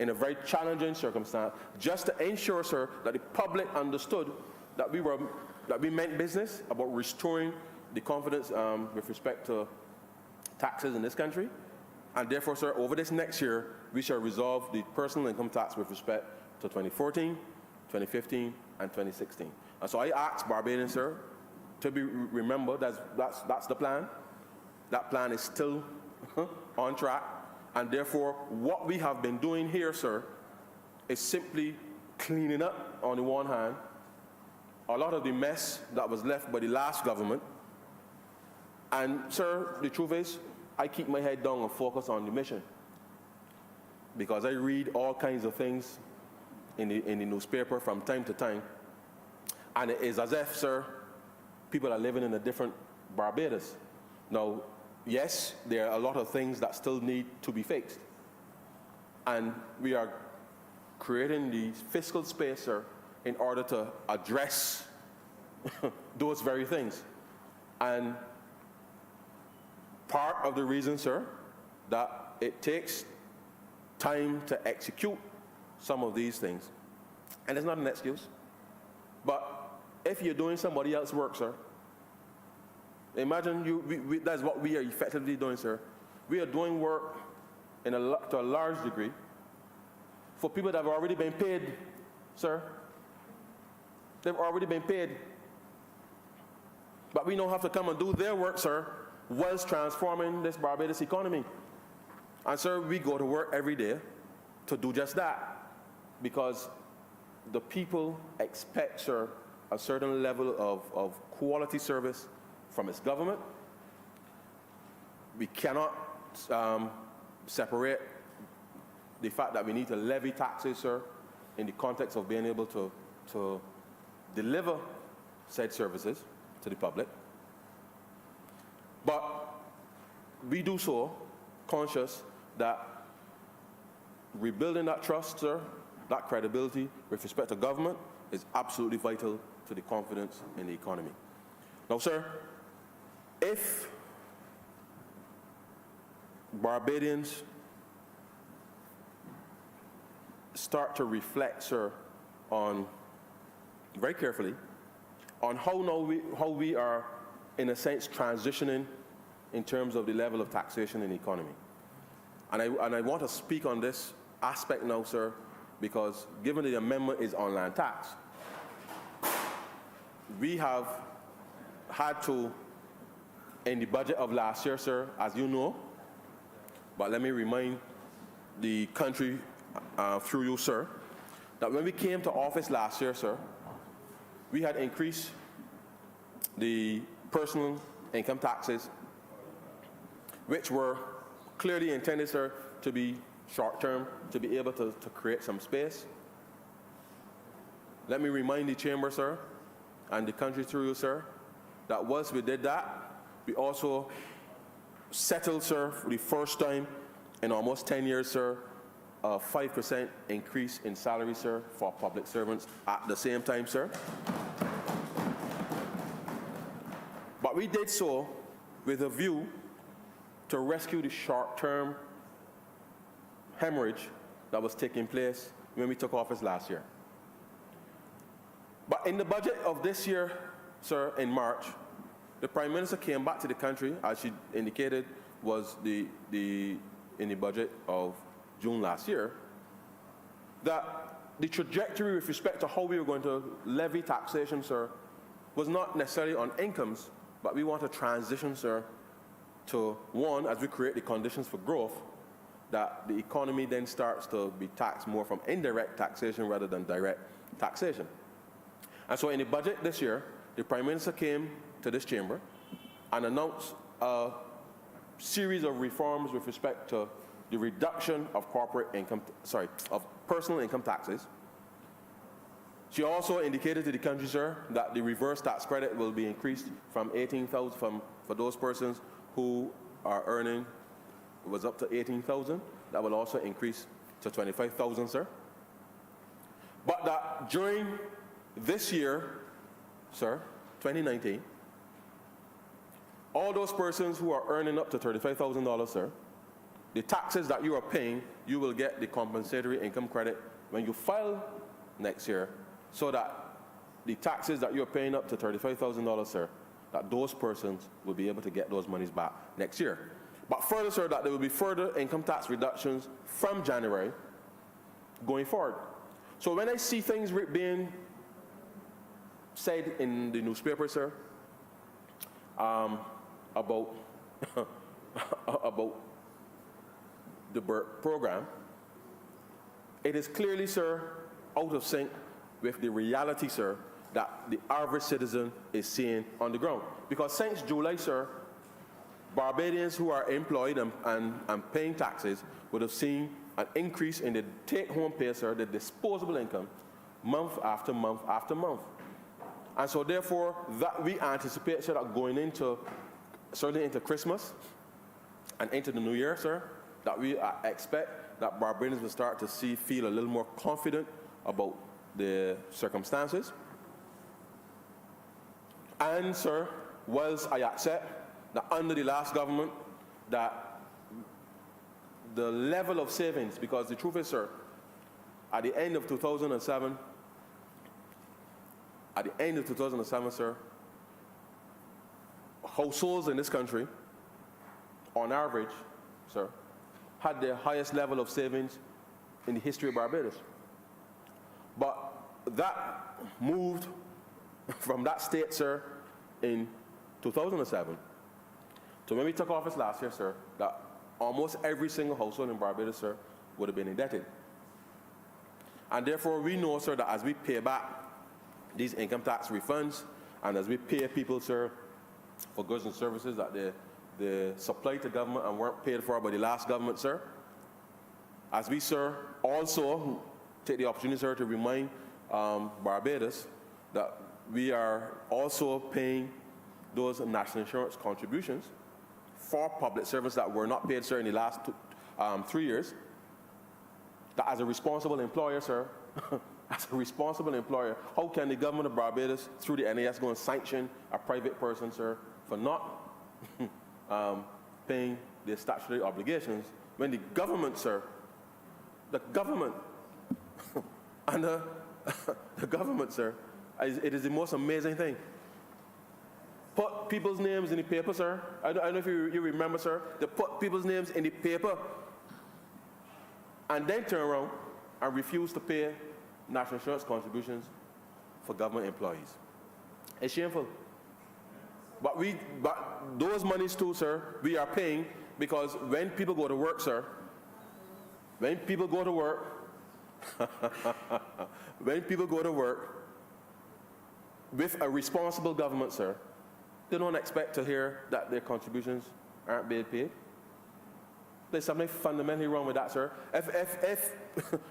in a very challenging circumstance, just to ensure, sir, that the public understood that we meant business about restoring the confidence with respect to taxes in this country. And therefore, sir, over this next year, we shall resolve the personal income tax with respect to 2014, 2015, and 2016. And so I ask Barbadians, sir, to be remembered that's the plan. That plan is still on track. And therefore, what we have been doing here, sir, is simply cleaning up, on the one hand, a lot of the mess that was left by the last government. And, sir, the truth is, I keep my head down and focus on the mission, because I read all kinds of things in the newspaper from time to time, and it is as if, sir, people are living in a different Barbados. Now, yes, there are a lot of things that still need to be fixed, and we are creating the fiscal space, sir, in order to address those very things. And part of the reason, sir, that it takes time to execute some of these things, and it's not an excuse, but if you're doing somebody else's work, sir, imagine that's what we are effectively doing, sir. We are doing work to a large degree for people that have already been paid, sir. They've already been paid. But we don't have to come and do their work, sir, whilst transforming this Barbados economy. And, sir, we go to work every day to do just that, because the people expect, sir, a certain level of quality service from its government. We cannot separate the fact that we need to levy taxes, sir, in the context of being able to deliver said services to the public. But we do so conscious that rebuilding that trust, sir, that credibility with respect to government is absolutely vital to the confidence in the economy. Now, sir, if Barbadians start to reflect, sir, on very carefully on how we are, in a sense, transitioning in terms of the level of taxation in the economy. And I want to speak on this aspect now, sir, because given the amendment is on land tax, we have had to, in the budget of last year, sir, as you know, but let me remind the country through you, sir, that when we came to office last year, sir, we had increased the personal income taxes, which were clearly intended, sir, to be short-term, to be able to create some space. Let me remind the chamber, sir, and the country through you, sir, that once we did that, we also settled, sir, for the first time in almost 10 years, sir, a 5% increase in salary, sir, for public servants at the same time, sir. But we did so with a view to rescue the short-term hemorrhage that was taking place when we took office last year. But in the budget of this year, sir, in March, the Prime Minister came back to the country, as she indicated was in the budget of June last year, that the trajectory with respect to how we were going to levy taxation, sir, was not necessarily on incomes, but we want to transition, sir, to one, as we create the conditions for growth, that the economy then starts to be taxed more from indirect taxation rather than direct taxation. And so in the budget this year, the Prime Minister came to this chamber and announced a series of reforms with respect to the reduction of of personal income taxes. She also indicated to the country, sir, that the reverse tax credit will be increased from 18,000 for those persons who are earning, it was up to 18,000. That will also increase to 25,000, sir. But that during this year, sir, 2019, all those persons who are earning up to $35,000, sir, the taxes that you are paying, you will get the compensatory income credit when you file next year, so that the taxes that you're paying up to $35,000, sir, that those persons will be able to get those monies back next year. But further, sir, that there will be further income tax reductions from January going forward. So when I see things being said in the newspaper, sir, about about the BERT program, it is clearly, sir, out of sync with the reality, sir, that the average citizen is seeing on the ground. Because since July, sir, Barbadians who are employed and paying taxes would have seen an increase in the take-home pay, sir, the disposable income, month after month after month. And so therefore, that we anticipate, sir, that going into, certainly into Christmas and into the new year, sir, that we expect that Barbadians will start to feel a little more confident about the circumstances. And, sir, whilst I accept that under the last government, that the level of savings, because the truth is, sir, at the end of 2007, sir, households in this country, on average, sir, had the highest level of savings in the history of Barbados. But that moved from that state, sir, in 2007. So when we took office last year, sir, that almost every single household in Barbados, sir, would have been indebted. And therefore, we know, sir, that as we pay back these income tax refunds, and as we pay people, sir, for goods and services that they supplied to government and weren't paid for by the last government, sir, as we, sir, also take the opportunity, sir, to remind Barbados that we are also paying those national insurance contributions for public service that were not paid, sir, in the last 3 years. That as a responsible employer, sir, as a responsible employer, how can the government of Barbados, through the NAS, go and sanction a private person, sir, for not paying their statutory obligations when the government, sir, the government, and the government, sir, it is the most amazing thing. Put people's names in the paper, sir. I don't know if you remember, sir. They put people's names in the paper and then turn around and refuse to pay national insurance contributions for government employees. It's shameful. But those monies too, sir, we are paying because when people go to work, sir, when people go to work, when people go to work with a responsible government, sir, they don't expect to hear that their contributions aren't being paid. There's something fundamentally wrong with that, sir. If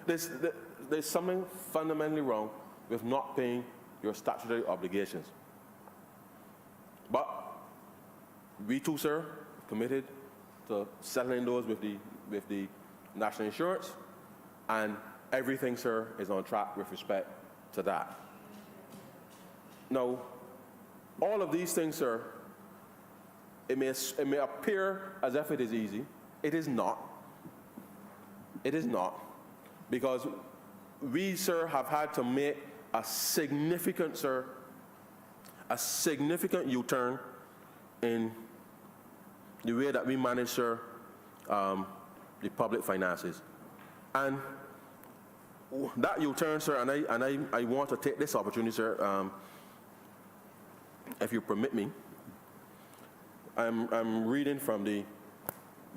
there's something fundamentally wrong with not paying your statutory obligations. But we too, sir, committed to settling those with the national insurance, and everything, sir, is on track with respect to that. Now, all of these things, sir, it may appear as if it is easy. It is not. It is not. Because we, sir, have had to make a significant, sir, a significant U-turn in the way that we manage, sir, the public finances. And that U-turn, sir, and I want to take this opportunity, sir, if you permit me. I'm reading from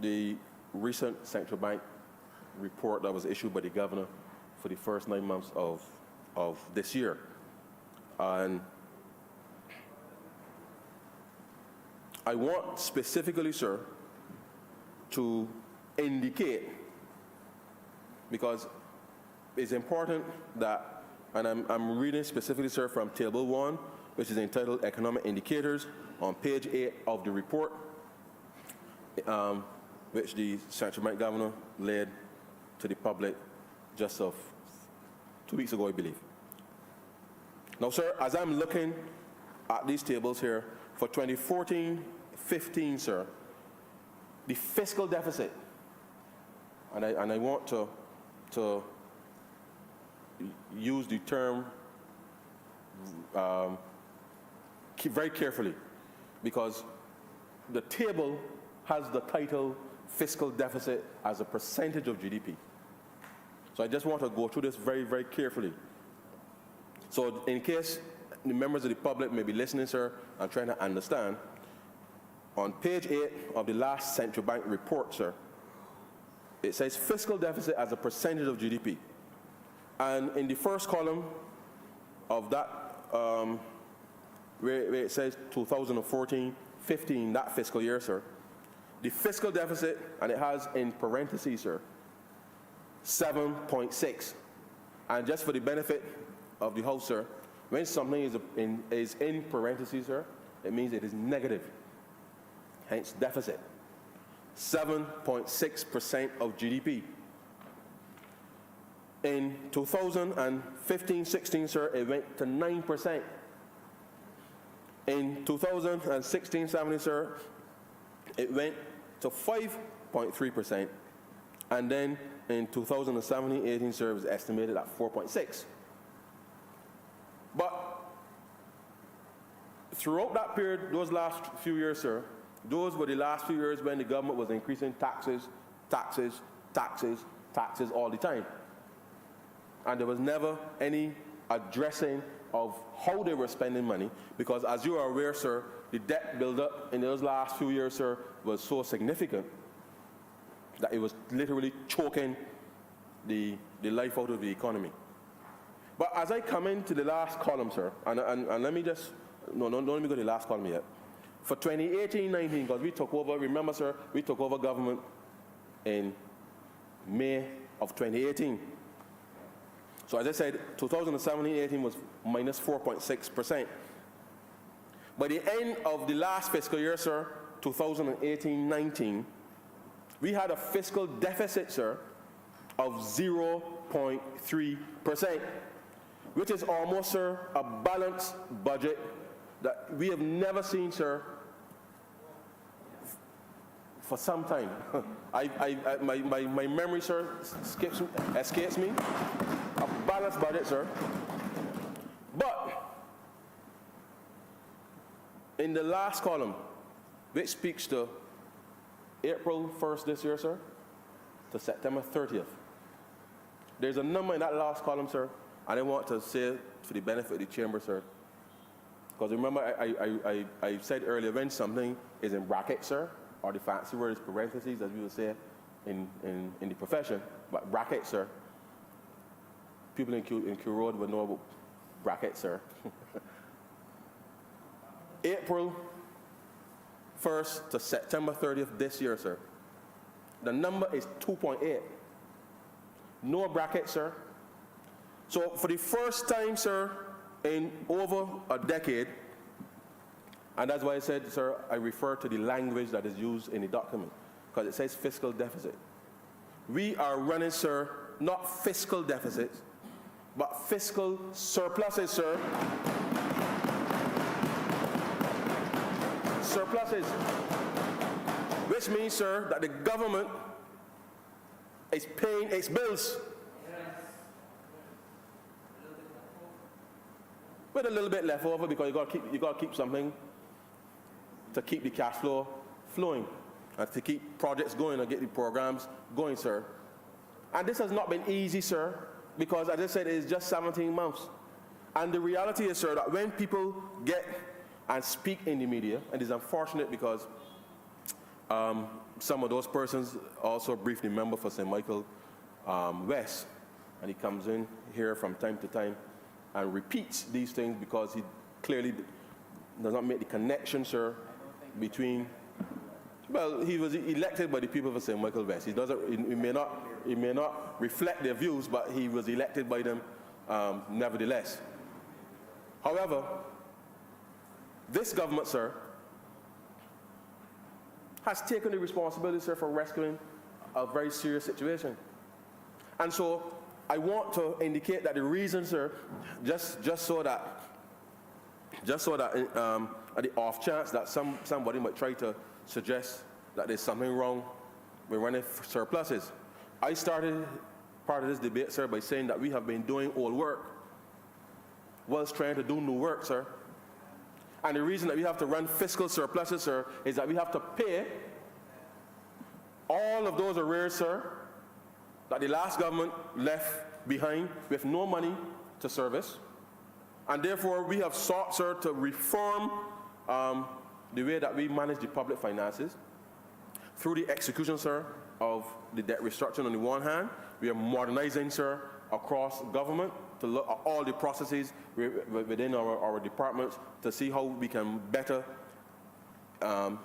the recent central bank report that was issued by the governor for the first 9 months of this year. And I want specifically, sir, to indicate, because it's important that, and I'm reading specifically, sir, from Table 1, which is entitled Economic Indicators, on page 8 of the report, which the central bank governor led to the public just 2 weeks ago, I believe. Now, sir, as I'm looking at these tables here, for 2014-15, sir, the fiscal deficit and I want to use the term very carefully, because the table has the title fiscal deficit as a percentage of GDP. So I just want to go through this very, very carefully. So in case the members of the public may be listening, sir, and trying to understand, on page 8 of the last central bank report, sir, it says fiscal deficit as a percentage of GDP. And in the first column of that, where it says 2014-15, that fiscal year, sir, the fiscal deficit, and it has in parentheses, sir, 7.6. And just for the benefit of the House, sir, when something is in parentheses, sir, it means it is negative, hence deficit. 7.6% of GDP. In 2015-16, sir, it went to 9%. In 2016-17, sir, it went to 5.3%. And then in 2017-18, sir, it was estimated at 4.6. But throughout that period, those last few years, sir, those were the last few years when the government was increasing taxes all the time. And there was never any addressing of how they were spending money, because as you are aware, sir, the debt buildup in those last few years, sir, was so significant that it was literally choking the life out of the economy. But as I come into the last column, sir, and let me just, don't let me go to the last column yet. For 2018-19, because we took over, remember, sir, we took over government in May of 2018. So as I said, 2017-18 was minus 4.6%. By the end of the last fiscal year, sir, 2018-19, we had a fiscal deficit, sir, of 0.3%, which is almost, sir, a balanced budget that we have never seen, sir, for some time. My memory, sir, escapes me. A balanced budget, sir. But in the last column, which speaks to April 1st this year, sir, to September 30th, there's a number in that last column, sir, and I want to say it for the benefit of the chamber, sir. Because remember, I said earlier, when something is in brackets, sir, or the fancy word is parentheses, as we would say in the profession, but brackets, sir. People in Q Road would know about brackets, sir. April 1st to September 30th this year, sir. The number is 2.8. No brackets, sir. So for the first time, sir, in over a decade, and that's why I said, sir, I refer to the language that is used in the document, because it says fiscal deficit. We are running, sir, not fiscal deficits, but fiscal surpluses, sir. Surpluses. Which means, sir, that the government is paying its bills. With a little bit left over, because you got to keep something to keep the cash flow flowing and to keep projects going and get the programs going, sir. And this has not been easy, sir, because as I said, it is just 17 months. And the reality is, sir, that when people get and speak in the media, and it's unfortunate because some of those persons also briefly member for St. Michael West, and he comes in here from time to time and repeats these things because he clearly does not make the connection, sir, between, well, he was elected by the people of St. Michael West. He may not reflect their views, but he was elected by them nevertheless. However, this government, sir, has taken the responsibility, sir, for rescuing a very serious situation. And so I want to indicate that the reason, sir, just so that at the off chance that somebody might try to suggest that there's something wrong with running surpluses, I started part of this debate, sir, by saying that we have been doing old work whilst trying to do new work, sir. And the reason that we have to run fiscal surpluses, sir, is that we have to pay all of those arrears, sir, that the last government left behind with no money to service. And therefore, we have sought, sir, to reform the way that we manage the public finances through the execution, sir, of the debt restructuring on the one hand. We are modernizing, sir, across government to look at all the processes within our departments to see how we can better and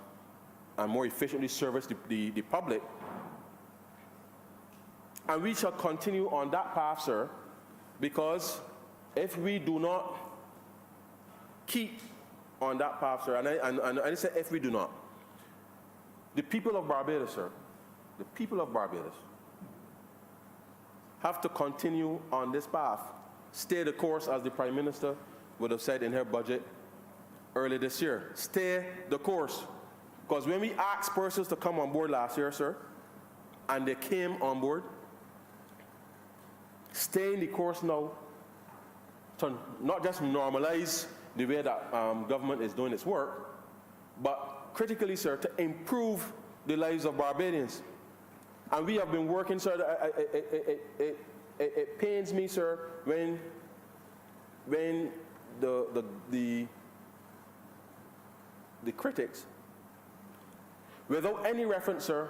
more efficiently service the public. And we shall continue on that path, sir, because if we do not keep on that path, sir, and I say if we do not, the people of Barbados, sir, the people of Barbados have to continue on this path, stay the course, as the Prime Minister would have said in her budget early this year. Stay the course. Because when we asked persons to come on board last year, sir, and they came on board, stay in the course now to not just normalize the way that government is doing its work, but critically, sir, to improve the lives of Barbadians. And we have been working, sir. It pains me, sir, when the critics, without any reference, sir,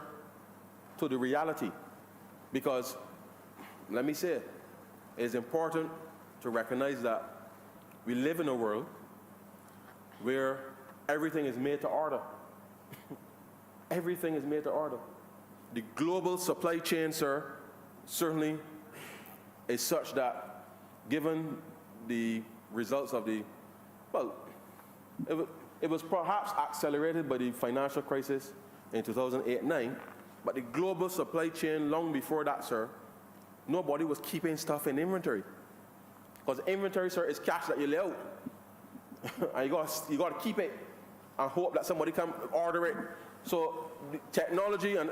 to the reality, because let me say, it's important to recognize that we live in a world where everything is made to order. Everything is made to order. The global supply chain, sir, certainly is such that, given the results of the, well, it was perhaps accelerated by the financial crisis in 2008-9, but the global supply chain long before that, sir, nobody was keeping stuff in inventory. Because inventory, sir, is cash that you lay out. And you got to keep it and hope that somebody can order it. So the technology and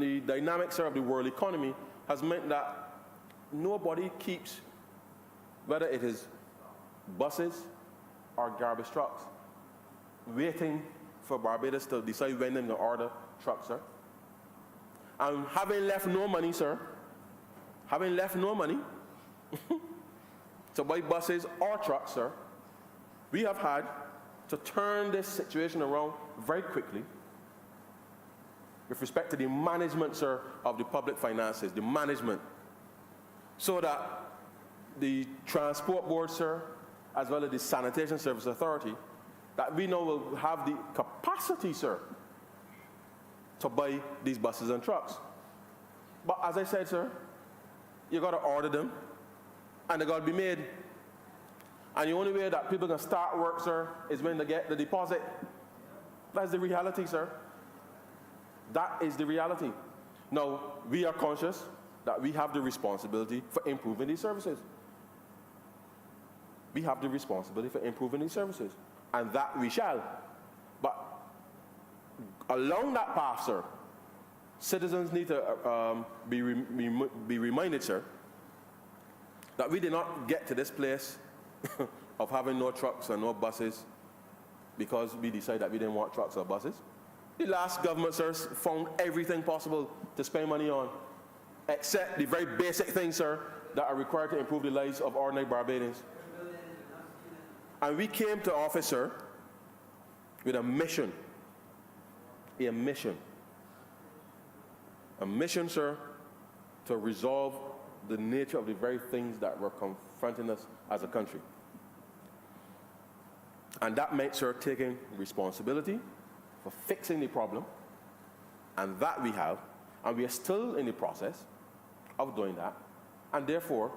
the dynamics, sir, of the world economy has meant that nobody keeps, whether it is buses or garbage trucks, waiting for Barbados to decide when they're going to order trucks, sir. And having left no money, sir, having left no money to buy buses or trucks, sir, we have had to turn this situation around very quickly with respect to the management, sir, of the public finances, the management, so that the Transport Board, sir, as well as the Sanitation Service Authority, that we know will have the capacity, sir, to buy these buses and trucks. But as I said, sir, you got to order them, and they got to be made. And the only way that people can start work, sir, is when they get the deposit. That's the reality, sir. That is the reality. Now, we are conscious that we have the responsibility for improving these services. We have the responsibility for improving these services, and that we shall. But along that path, sir, citizens need to be reminded, sir, that we did not get to this place of having no trucks and no buses because we decided that we didn't want trucks or buses. The last government, sir, found everything possible to spend money on, except the very basic things, sir, that are required to improve the lives of ordinary Barbadians. And we came to office, sir, with a mission, sir, to resolve the nature of the very things that were confronting us as a country. And that meant, sir, taking responsibility for fixing the problem, and that we have, and we are still in the process of doing that. And therefore,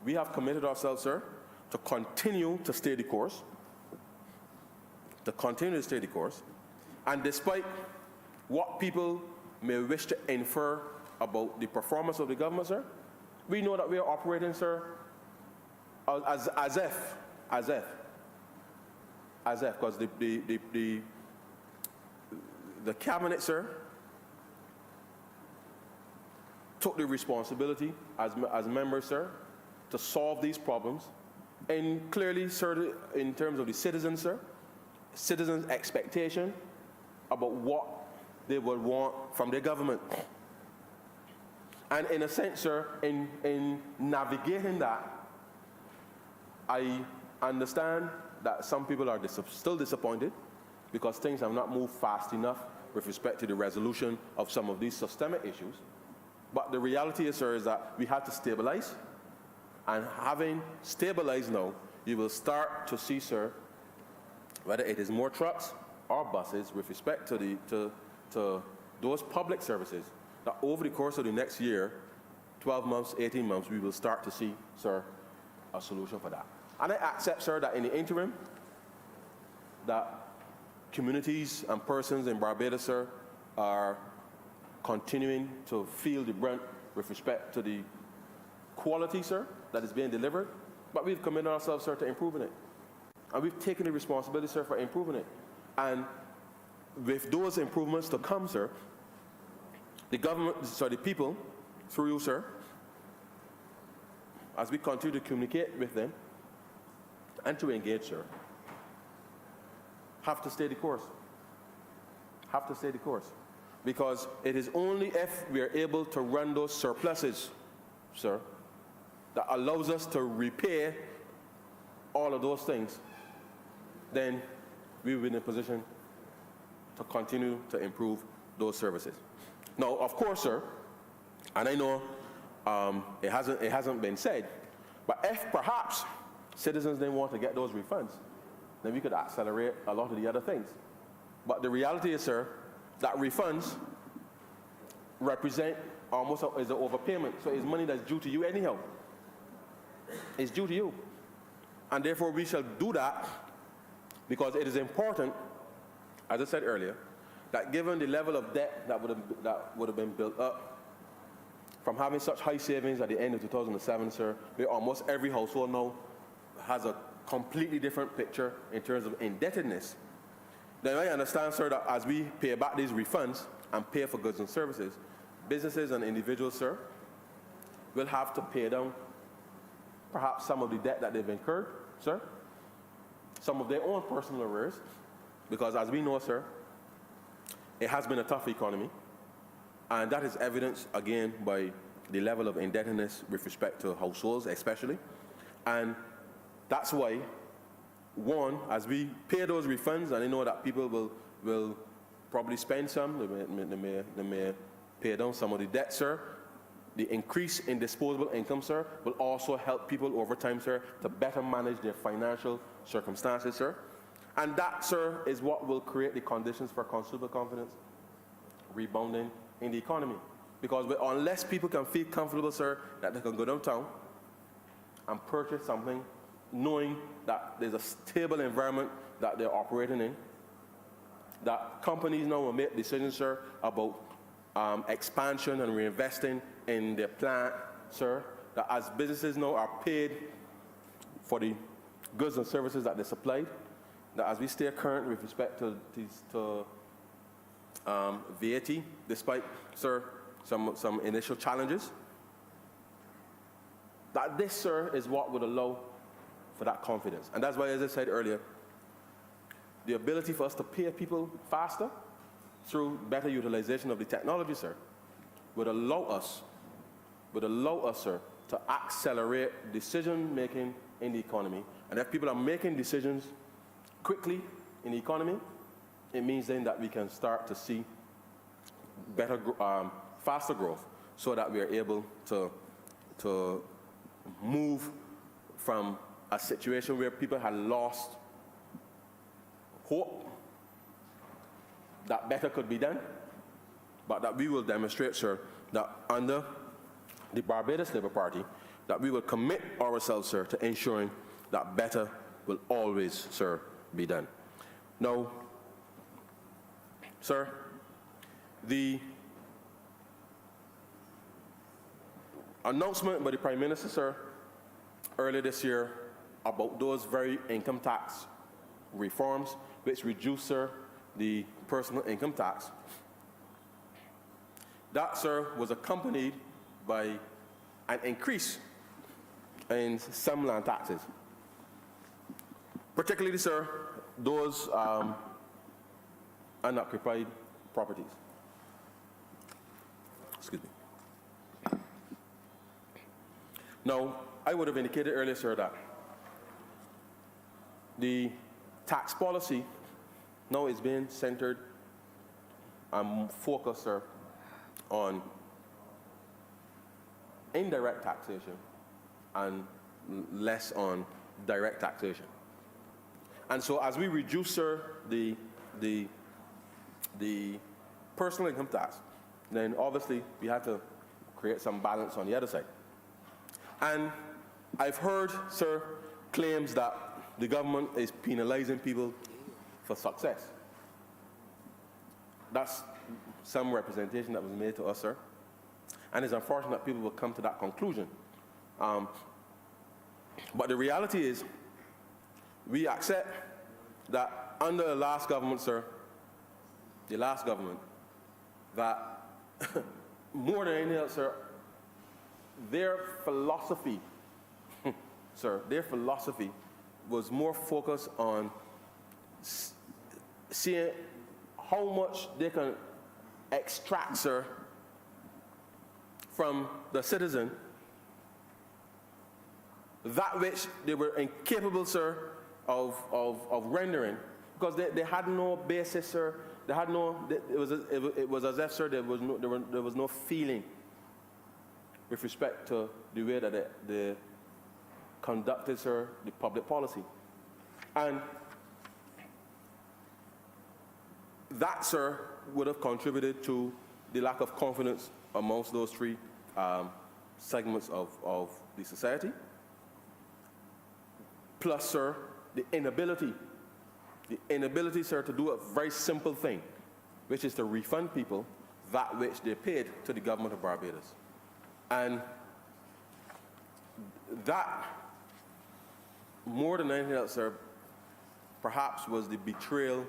we have committed ourselves, sir, to continue to stay the course, and despite what people may wish to infer about the performance of the government, sir, we know that we are operating, sir, as if, because the cabinet, sir, took the responsibility as members, sir, to solve these problems. And clearly, sir, in terms of the citizens, sir, citizens' expectation about what they would want from their government. And in a sense, sir, in navigating that, I understand that some people are still disappointed because things have not moved fast enough with respect to the resolution of some of these systemic issues. But the reality is, sir, is that we had to stabilize. And having stabilized now, you will start to see, sir, whether it is more trucks or buses with respect to those public services, that over the course of the next year, 12 months, 18 months, we will start to see, sir, a solution for that. And I accept, sir, that in the interim, that communities and persons in Barbados, sir, are continuing to feel the brunt with respect to the quality, sir, that is being delivered. But we've committed ourselves, sir, to improving it. And we've taken the responsibility, sir, for improving it. And with those improvements to come, sir, the government, sorry, the people, through you, sir, as we continue to communicate with them and to engage, sir, have to stay the course. Have to stay the course. Because it is only if we are able to run those surpluses, sir, that allows us to repair all of those things, then we will be in a position to continue to improve those services. Now, of course, sir, and I know it hasn't been said, but if perhaps citizens didn't want to get those refunds, then we could accelerate a lot of the other things. But the reality is, sir, that refunds represent almost is an overpayment. So it's money that's due to you anyhow. It's due to you. And therefore we shall do that because it is important, as I said earlier, that given the level of debt that would have been built up from having such high savings at the end of 2007, sir, where almost every household now has a completely different picture in terms of indebtedness, then I understand, sir, that as we pay back these refunds and pay for goods and services, businesses and individuals, sir, will have to pay down perhaps some of the debt that they've incurred, sir, some of their own personal arrears, because as we know, sir, it has been a tough economy, and that is evidenced, again, by the level of indebtedness with respect to households especially. And that's why, one, as we pay those refunds, and I know that people will probably spend some, they may pay down some of the debt, sir. The increase in disposable income, sir, will also help people over time, sir, to better manage their financial circumstances, sir. And that, sir, is what will create the conditions for consumer confidence rebounding in the economy. Because unless people can feel comfortable, sir, that they can go downtown and purchase something knowing that there's a stable environment that they're operating in, that companies now will make decisions, sir, about expansion and reinvesting in their plant, sir, that as businesses now are paid for the goods and services that they supplied, that as we stay current with respect to VAT, despite, sir, some initial challenges, that this, sir, is what would allow for that confidence. And that's why, as I said earlier, the ability for us to pay people faster through better utilization of the technology, sir, would allow us, sir, to accelerate decision-making in the economy. And if people are making decisions quickly in the economy, it means then that we can start to see better, faster growth, so that we are able to move from a situation where people had lost hope that better could be done, but that we will demonstrate, sir, that under the Barbados Labour Party, that we will commit ourselves, sir, to ensuring that better will always, sir, be done. Now, sir, the announcement by the Prime Minister, sir, earlier this year about those very income tax reforms which reduce, sir, the personal income tax, that, sir, was accompanied by an increase in some land taxes, particularly, sir, those unoccupied properties. Excuse me. Now, I would have indicated earlier, sir, that the tax policy now is being centered and focused, sir, on indirect taxation and less on direct taxation. And so as we reduce, sir, the personal income tax, then obviously we have to create some balance on the other side. And I've heard, sir, claims that the government is penalizing people for success. That's some representation that was made to us, sir. And it's unfortunate that people will come to that conclusion. But the reality is, we accept that under the last government, sir, the last government, that more than anything else, sir, their philosophy, sir, their philosophy was more focused on seeing how much they can extract, sir, from the citizen, that which they were incapable, sir, of rendering, because they had no basis, sir. They had no. It was as if, sir, there was no feeling with respect to the way that they conducted, sir, the public policy, and that, sir, would have contributed to the lack of confidence amongst those three segments of the society. Plus, sir, the inability, sir, to do a very simple thing, which is to refund people that which they paid to the government of Barbados. And that, more than anything else, sir, perhaps was the betrayal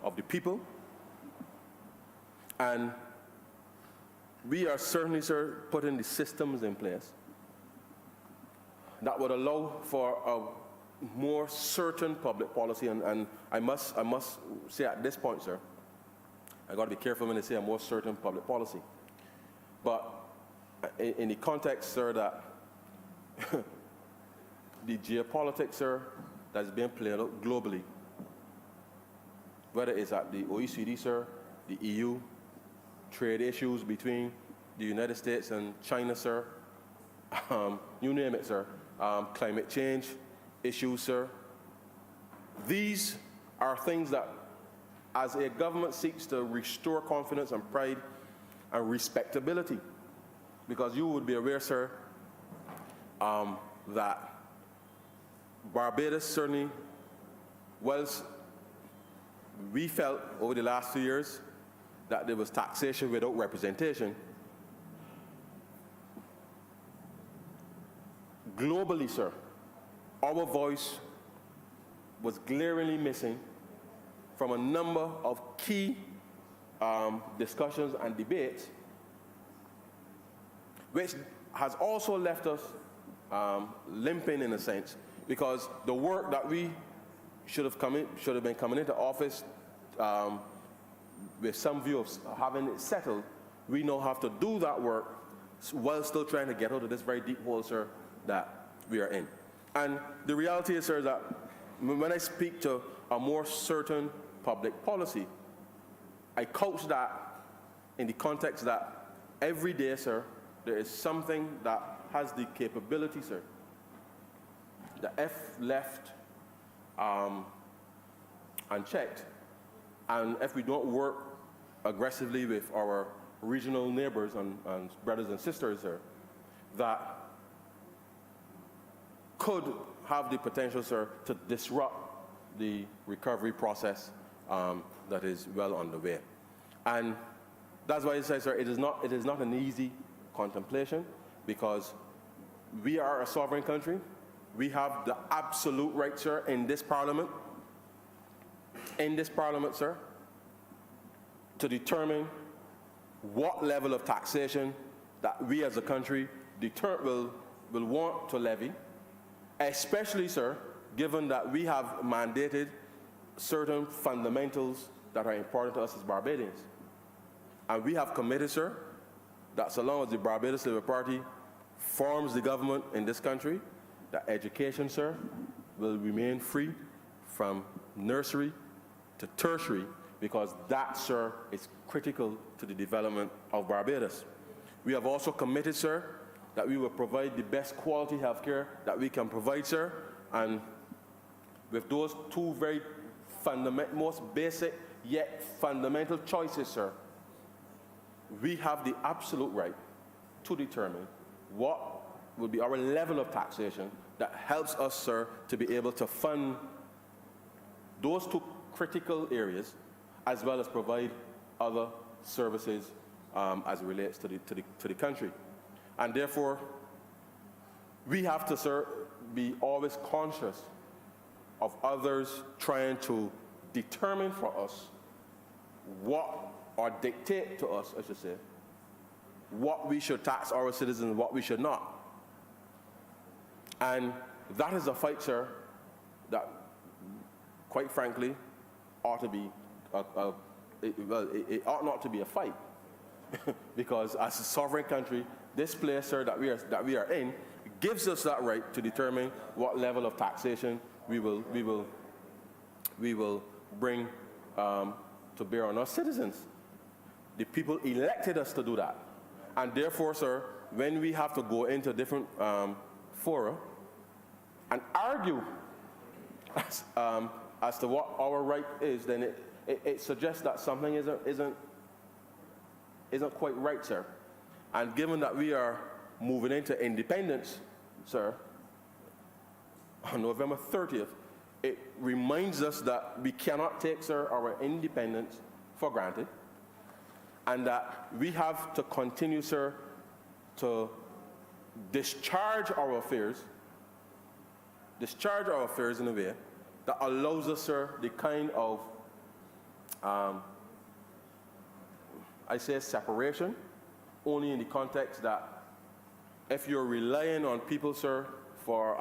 of the people. And we are certainly, sir, putting the systems in place that would allow for a more certain public policy. And I must say at this point, sir, I got to be careful when I say a more certain public policy. But in the context, sir, that the geopolitics, sir, that's being played out globally, whether it's at the OECD, sir, the EU, trade issues between the United States and China, sir, you name it, sir, climate change issues, sir. These are things that, as a government seeks to restore confidence and pride and respectability, because you would be aware, sir, that Barbados certainly, whilst we felt over the last 2 years that there was taxation without representation, globally, sir, our voice was glaringly missing from a number of key discussions and debates, which has also left us limping in a sense, because the work that we should have been coming into office with some view of having it settled, we now have to do that work while still trying to get out of this very deep hole, sir, that we are in. And the reality is, sir, that when I speak to a more certain public policy, I couch that in the context that every day, sir, there is something that has the capability, sir, that if left unchecked, and if we don't work aggressively with our regional neighbors and brothers and sisters, sir, that could have the potential, sir, to disrupt the recovery process that is well underway. And that's why I say, sir, it is not an easy contemplation, because we are a sovereign country. We have the absolute right, sir, in this parliament, sir, to determine what level of taxation that we as a country will want to levy, especially, sir, given that we have mandated certain fundamentals that are important to us as Barbadians. And we have committed, sir, that so long as the Barbados Labour Party forms the government in this country, that education, sir, will remain free from nursery to tertiary, because that, sir, is critical to the development of Barbados. We have also committed, sir, that we will provide the best quality health care that we can provide, sir, and with those two very most basic yet fundamental choices, sir, we have the absolute right to determine what will be our level of taxation that helps us, sir, to be able to fund those two critical areas, as well as provide other services as it relates to the country. And therefore, we have to, sir, be always conscious of others trying to determine for us what, or dictate to us, I should say, what we should tax our citizens and what we should not. And that is a fight, sir, that, quite frankly, ought to be, it ought not to be a fight. Because as a sovereign country, this place, sir, that we are in, gives us that right to determine what level of taxation we will bring to bear on our citizens. The people elected us to do that. And therefore, sir, when we have to go into different fora and argue as to what our right is, then it suggests that something isn't quite right, sir. And given that we are moving into independence, sir, on November 30th, it reminds us that we cannot take, sir, our independence for granted, and that we have to continue, sir, to discharge our affairs in a way that allows us, sir, the kind of, I say separation, only in the context that if you're relying on people, sir, for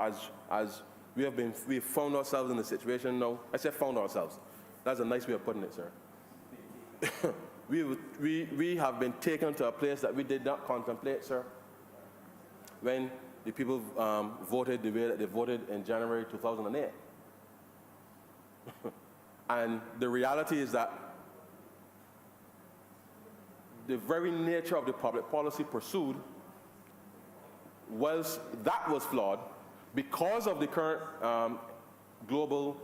as we've found ourselves in a situation now. I said found ourselves. That's a nice way of putting it, sir. we have been taken to a place that we did not contemplate, sir, when the people voted the way that they voted in January 2008. And the reality is that the very nature of the public policy pursued, whilst that was flawed, because of the current global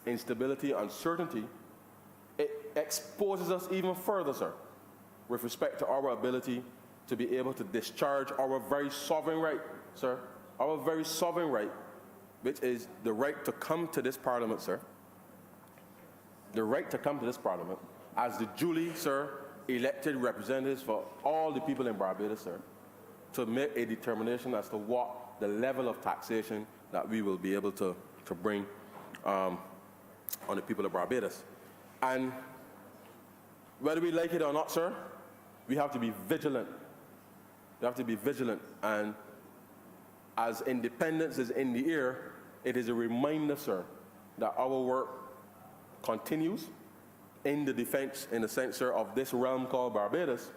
instability, uncertainty, it exposes us even further, sir, with respect to our ability to be able to discharge our very sovereign right, sir, our very sovereign right, which is the right to come to this parliament, sir, the right to come to this parliament as the duly, sir, elected representatives for all the people in Barbados, sir, to make a determination as to what the level of taxation that we will be able to bring on the people of Barbados. And whether we like it or not, sir, we have to be vigilant. We have to be vigilant. And as independence is in the air, it is a reminder, sir, that our work continues in the defense, in the sense, sir, of this realm called Barbados.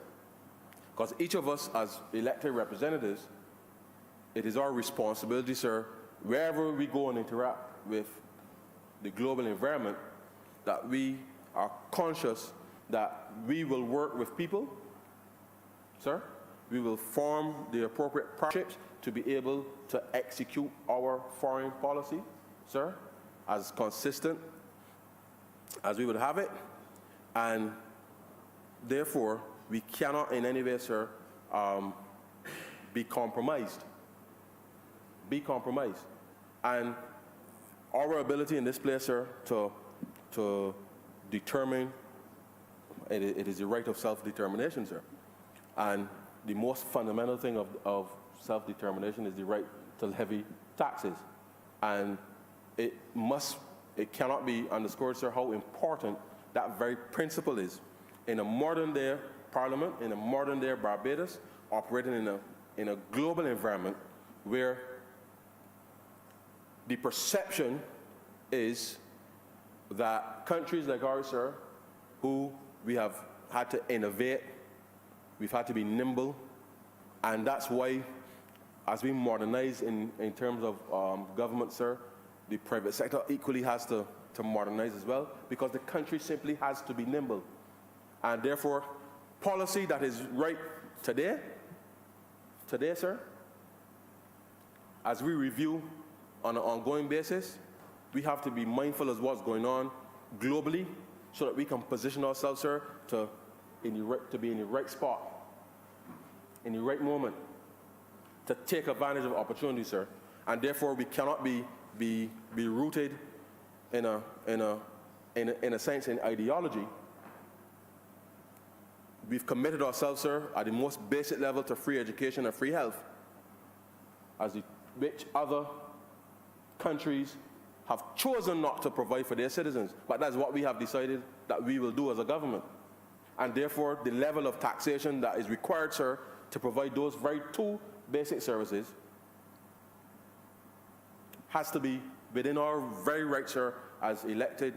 Because each of us as elected representatives, it is our responsibility, sir, wherever we go and interact with the global environment, that we are conscious that we will work with people, sir. We will form the appropriate partnerships to be able to execute our foreign policy, sir, as consistent as we would have it. And therefore, we cannot in any way, sir, be compromised. Be compromised. And our ability in this place, sir, to determine, it is the right of self-determination, sir. And the most fundamental thing of self-determination is the right to levy taxes. And it cannot be underscored, sir, how important that very principle is in a modern day parliament, in a modern day Barbados, operating in a global environment where the perception is that countries like ours, sir, who we have had to innovate, we've had to be nimble, and that's why, as we modernize in terms of government, sir, the private sector equally has to modernize as well, because the country simply has to be nimble. And therefore, policy that is right today, sir, as we review on an ongoing basis, we have to be mindful of what's going on globally so that we can position ourselves, sir, to be in the right spot, in the right moment, to take advantage of opportunities, sir. And therefore, we cannot be rooted in a sense in ideology. We've committed ourselves, sir, at the most basic level to free education and free health, which other countries have chosen not to provide for their citizens. But that's what we have decided that we will do as a government. And therefore, the level of taxation that is required, sir, to provide those very two basic services has to be within our very right, sir, as elected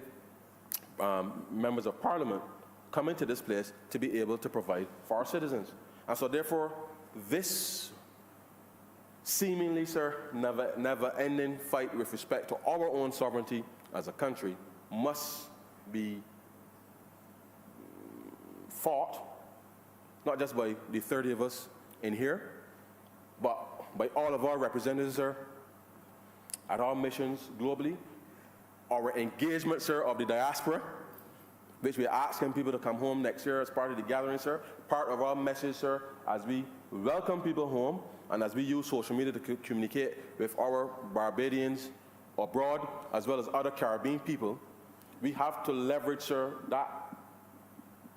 members of parliament, come into this place to be able to provide for our citizens. And so therefore, this seemingly, sir, never-ending fight with respect to our own sovereignty as a country must be fought, not just by the 30 of us in here, but by all of our representatives, sir, at our missions globally, our engagement, sir, of the diaspora, which we're asking people to come home next year as part of the gathering, sir. Part of our message, sir, as we welcome people home and as we use social media to communicate with our Barbadians abroad, as well as other Caribbean people, we have to leverage, sir, that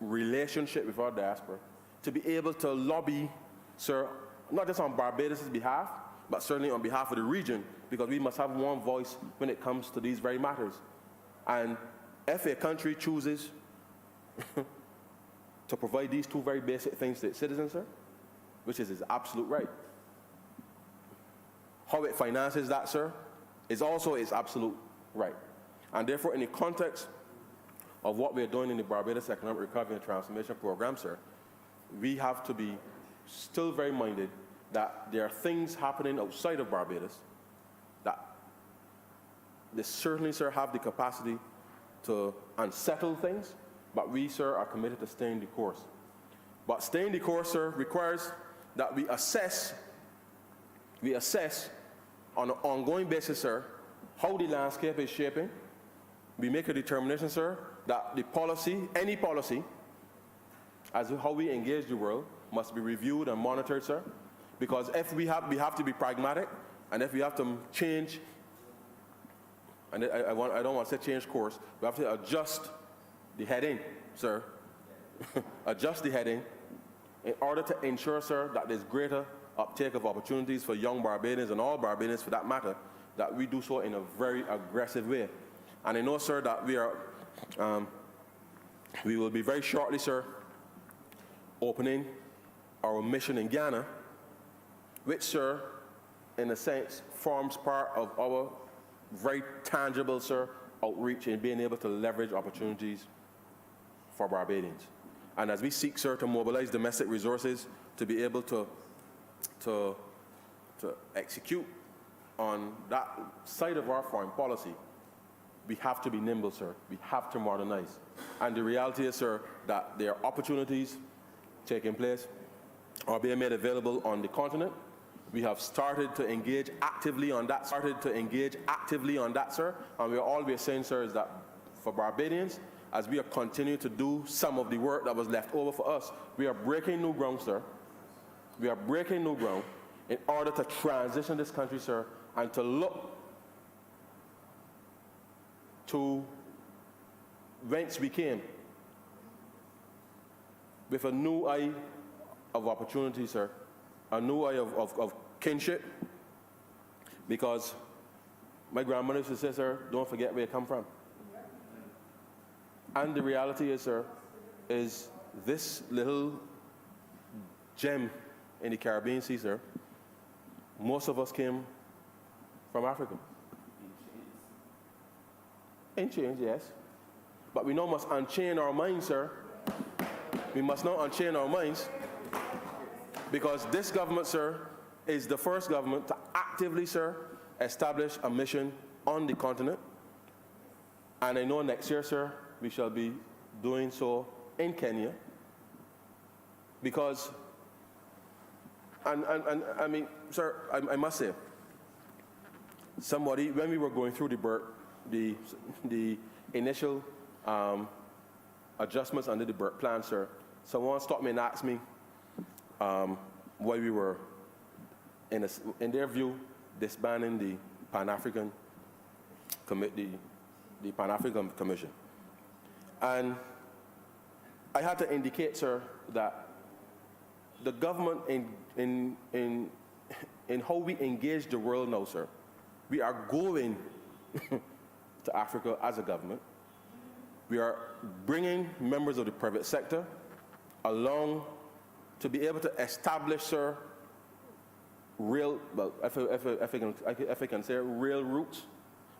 relationship with our diaspora to be able to lobby, sir, not just on Barbados' behalf, but certainly on behalf of the region, because we must have one voice when it comes to these very matters. And if a country chooses to provide these two very basic things to its citizens, sir, which is its absolute right, how it finances that, sir, is also its absolute right. And therefore, in the context of what we're doing in the Barbados Economic Recovery and Transformation Program, sir, we have to be still very minded that there are things happening outside of Barbados that they certainly, sir, have the capacity to unsettle things, but we, sir, are committed to staying the course. But staying the course, sir, requires that we assess on an ongoing basis, sir, how the landscape is shaping. We make a determination, sir, that the policy, any policy, as to how we engage the world, must be reviewed and monitored, sir. Because if we have to be pragmatic, and if we have to change, and I don't want to say change course, we have to adjust the heading, sir. Adjust the heading in order to ensure, sir, that there's greater uptake of opportunities for young Barbadians and all Barbadians for that matter, that we do so in a very aggressive way. And I know, sir, that we will be very shortly, sir, opening our mission in Ghana, which, sir, in a sense, forms part of our very tangible, sir, outreach in being able to leverage opportunities for Barbadians. And as we seek, sir, to mobilize domestic resources to be able to execute on that side of our foreign policy, we have to be nimble, sir. We have to modernize. And the reality is, sir, that there are opportunities taking place or being made available on the continent. We have started to engage actively on that, sir. And we're always saying, sir, is that for Barbadians, as we are continuing to do some of the work that was left over for us, we are breaking new ground, sir. We are breaking new ground in order to transition this country, sir, and to look to whence we came with a new eye of opportunity, sir, a new eye of kinship, because my grandmother used to say, sir, don't forget where you come from. And the reality is, sir, is this little gem in the Caribbean Sea, sir, most of us came from Africa. In chains, yes. But we now must unchain our minds, sir. We must now unchain our minds, because this government, sir, is the first government to actively, sir, establish a mission on the continent. And I know next year, sir, we shall be doing so in Kenya. Because, and I mean, sir, I must say, somebody, when we were going through the initial adjustments under the Burt plan, sir, someone stopped me and asked me why we were, in their view, disbanding the Pan-African the Pan-African Commission. And I had to indicate, sir, that the government in how we engage the world now, sir, we are going to Africa as a government. We are bringing members of the private sector along to be able to establish, sir, real, well, if I can say real roots,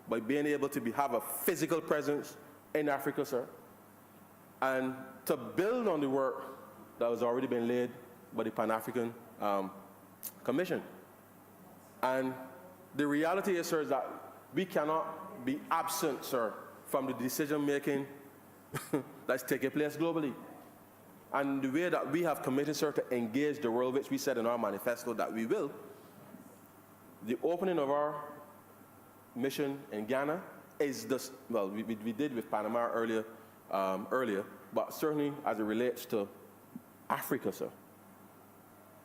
by being able to have a physical presence in Africa, sir, and to build on the work that has already been laid by the Pan-African Commission. And the reality is, sir, is that we cannot be absent, sir, from the decision-making that's taking place globally. And the way that we have committed, sir, to engage the world, which we said in our manifesto that we will, the opening of our mission in Ghana is this, well, we did with Panama earlier, but certainly as it relates to Africa, sir.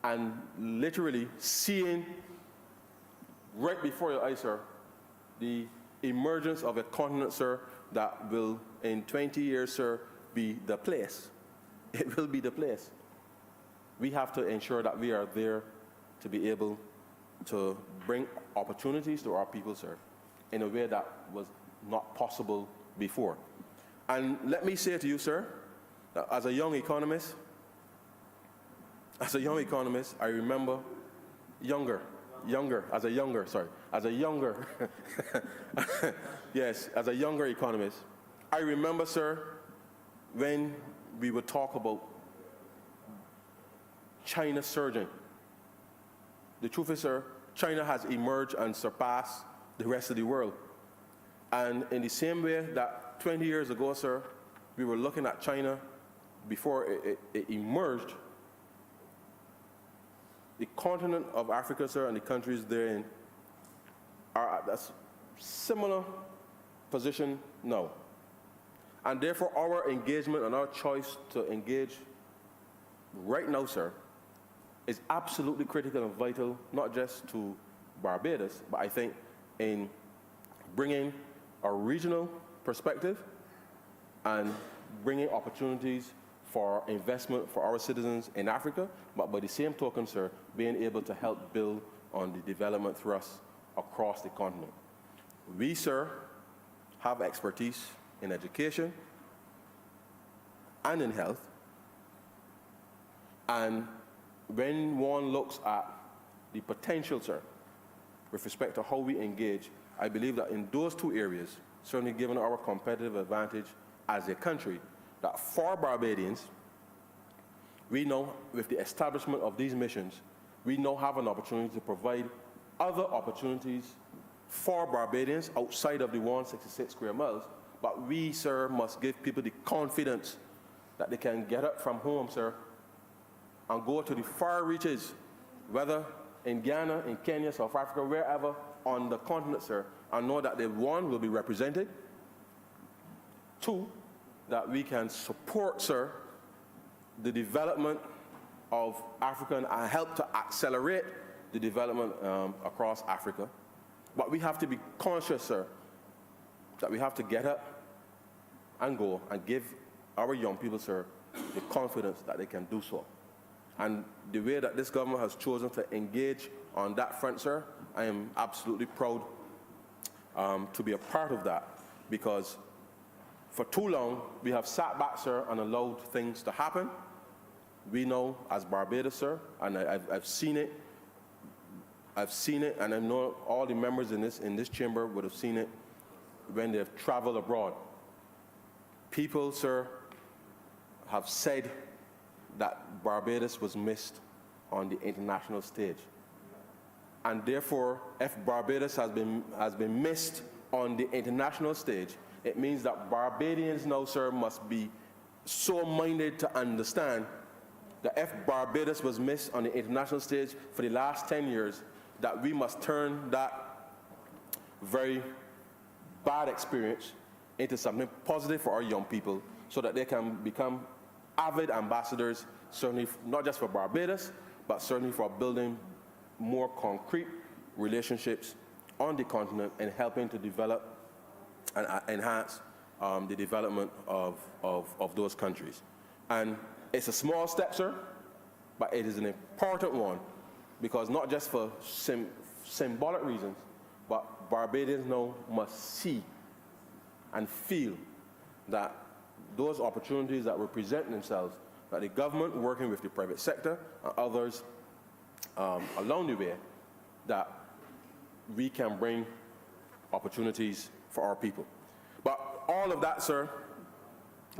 And literally seeing right before your eyes, sir, the emergence of a continent, sir, that will in 20 years, sir, be the place. It will be the place. We have to ensure that we are there to be able to bring opportunities to our people, sir, in a way that was not possible before. And let me say to you, sir, that as a young economist, I remember as a younger economist, I remember, sir, when we would talk about China surging. The truth is, sir, China has emerged and surpassed the rest of the world. And in the same way that 20 years ago, sir, we were looking at China before it emerged, the continent of Africa, sir, and the countries therein are at a similar position now. And therefore, our engagement and our choice to engage right now, sir, is absolutely critical and vital, not just to Barbados, but I think in bringing a regional perspective and bringing opportunities for investment for our citizens in Africa, but by the same token, sir, being able to help build on the development thrust across the continent. We, sir, have expertise in education and in health. And when one looks at the potential, sir, with respect to how we engage, I believe that in those two areas, certainly given our competitive advantage as a country, that for Barbadians, we know with the establishment of these missions, we now have an opportunity to provide other opportunities for Barbadians outside of the 166 square miles. But we, sir, must give people the confidence that they can get up from home, sir, and go to the far reaches, whether in Ghana, in Kenya, South Africa, wherever on the continent, sir, and know that they, one, will be represented, two, that we can support, sir, the development of Africa and help to accelerate the development across Africa. But we have to be conscious, sir, that we have to get up and go and give our young people, sir, the confidence that they can do so. And the way that this government has chosen to engage on that front, sir, I am absolutely proud to be a part of that, because for too long, we have sat back, sir, and allowed things to happen. We know as Barbados, sir, and I've seen it. I've seen it, and I know all the members in this chamber would have seen it when they've traveled abroad. People, sir, have said that Barbados was missed on the international stage. And therefore, if Barbados has been missed on the international stage, it means that Barbadians now, sir, must be so minded to understand that if Barbados was missed on the international stage for the last 10 years, that we must turn that very bad experience into something positive for our young people so that they can become avid ambassadors, certainly not just for Barbados, but certainly for building more concrete relationships on the continent and helping to develop and enhance the development of those countries. And it's a small step, sir, but it is an important one, because not just for symbolic reasons, but Barbadians now must see and feel that those opportunities that were presenting themselves, that the government working with the private sector and others along the way, that we can bring opportunities for our people. But all of that, sir,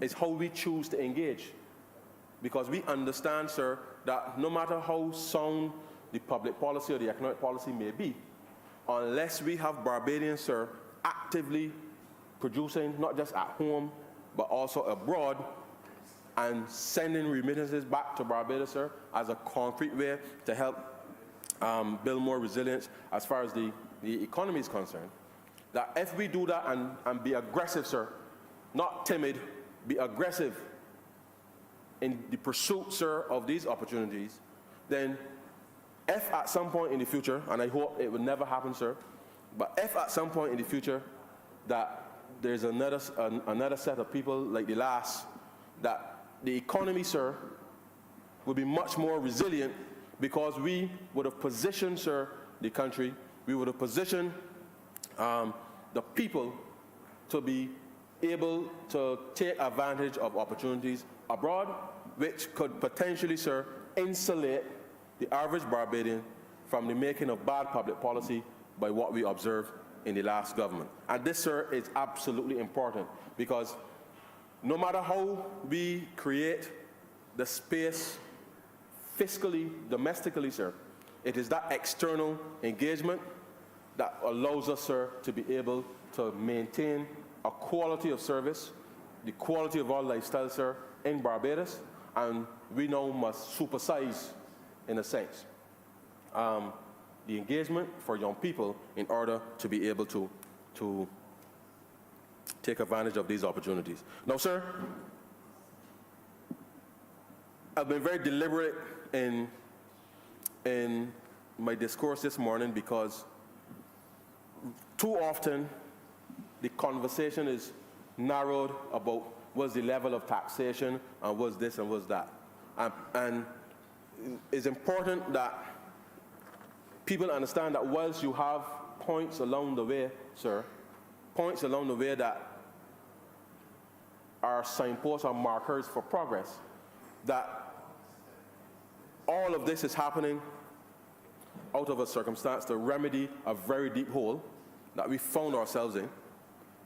is how we choose to engage. Because we understand, sir, that no matter how sound the public policy or the economic policy may be, unless we have Barbadians, sir, actively producing, not just at home, but also abroad, and sending remittances back to Barbados, sir, as a concrete way to help build more resilience as far as the economy is concerned, that if we do that and be aggressive, sir, not timid, be aggressive in the pursuit, sir, of these opportunities, then if at some point in the future, and I hope it will never happen, sir, but if at some point in the future that there's another set of people like the last, that the economy, sir, will be much more resilient because we would have positioned, sir, the country, we would have positioned the people to be able to take advantage of opportunities abroad, which could potentially, sir, insulate the average Barbadian from the making of bad public policy by what we observed in the last government. And this, sir, is absolutely important, because no matter how we create the space fiscally, domestically, sir, it is that external engagement that allows us, sir, to be able to maintain a quality of service, the quality of our lifestyle, sir, in Barbados, and we now must supersize, in a sense, the engagement for young people in order to be able to take advantage of these opportunities. Now, sir, I've been very deliberate in my discourse this morning, because too often the conversation is narrowed about what's the level of taxation and what's this and what's that. And it's important that people understand that whilst you have points along the way, sir, points along the way that are signposts or markers for progress, that all of this is happening out of a circumstance to remedy a very deep hole that we found ourselves in,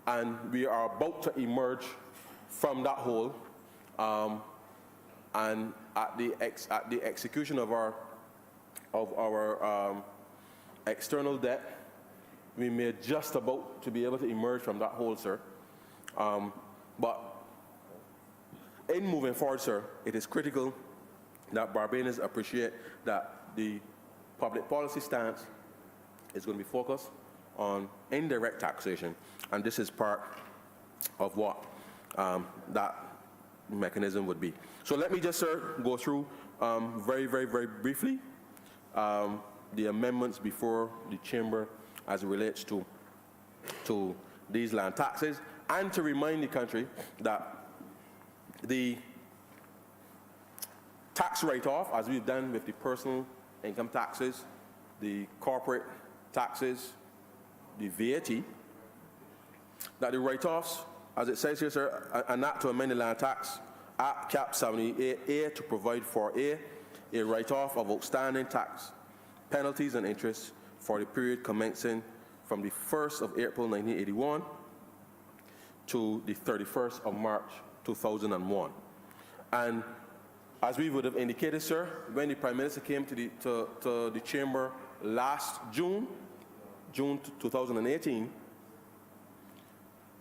and we are about to emerge from that hole, and at the execution of our external debt, we may just about to be able to emerge from that hole, sir. But in moving forward, sir, it is critical that Barbadians appreciate that the public policy stance is going to be focused on indirect taxation, and this is part of what that mechanism would be. So let me just, sir, go through very, very, very briefly the amendments before the chamber as it relates to these land taxes, and to remind the country that the tax write-off, as we've done with the personal income taxes, the corporate taxes, the VAT, that the write-offs as it says here, sir, an act to amend the Land Tax Act, Cap 78A, to provide for a write-off of outstanding tax, penalties and interest for the period commencing from the 1st of April 1981 to the 31st of March 2001. And as we would have indicated, sir, when the Prime Minister came to the Chamber last June 2018,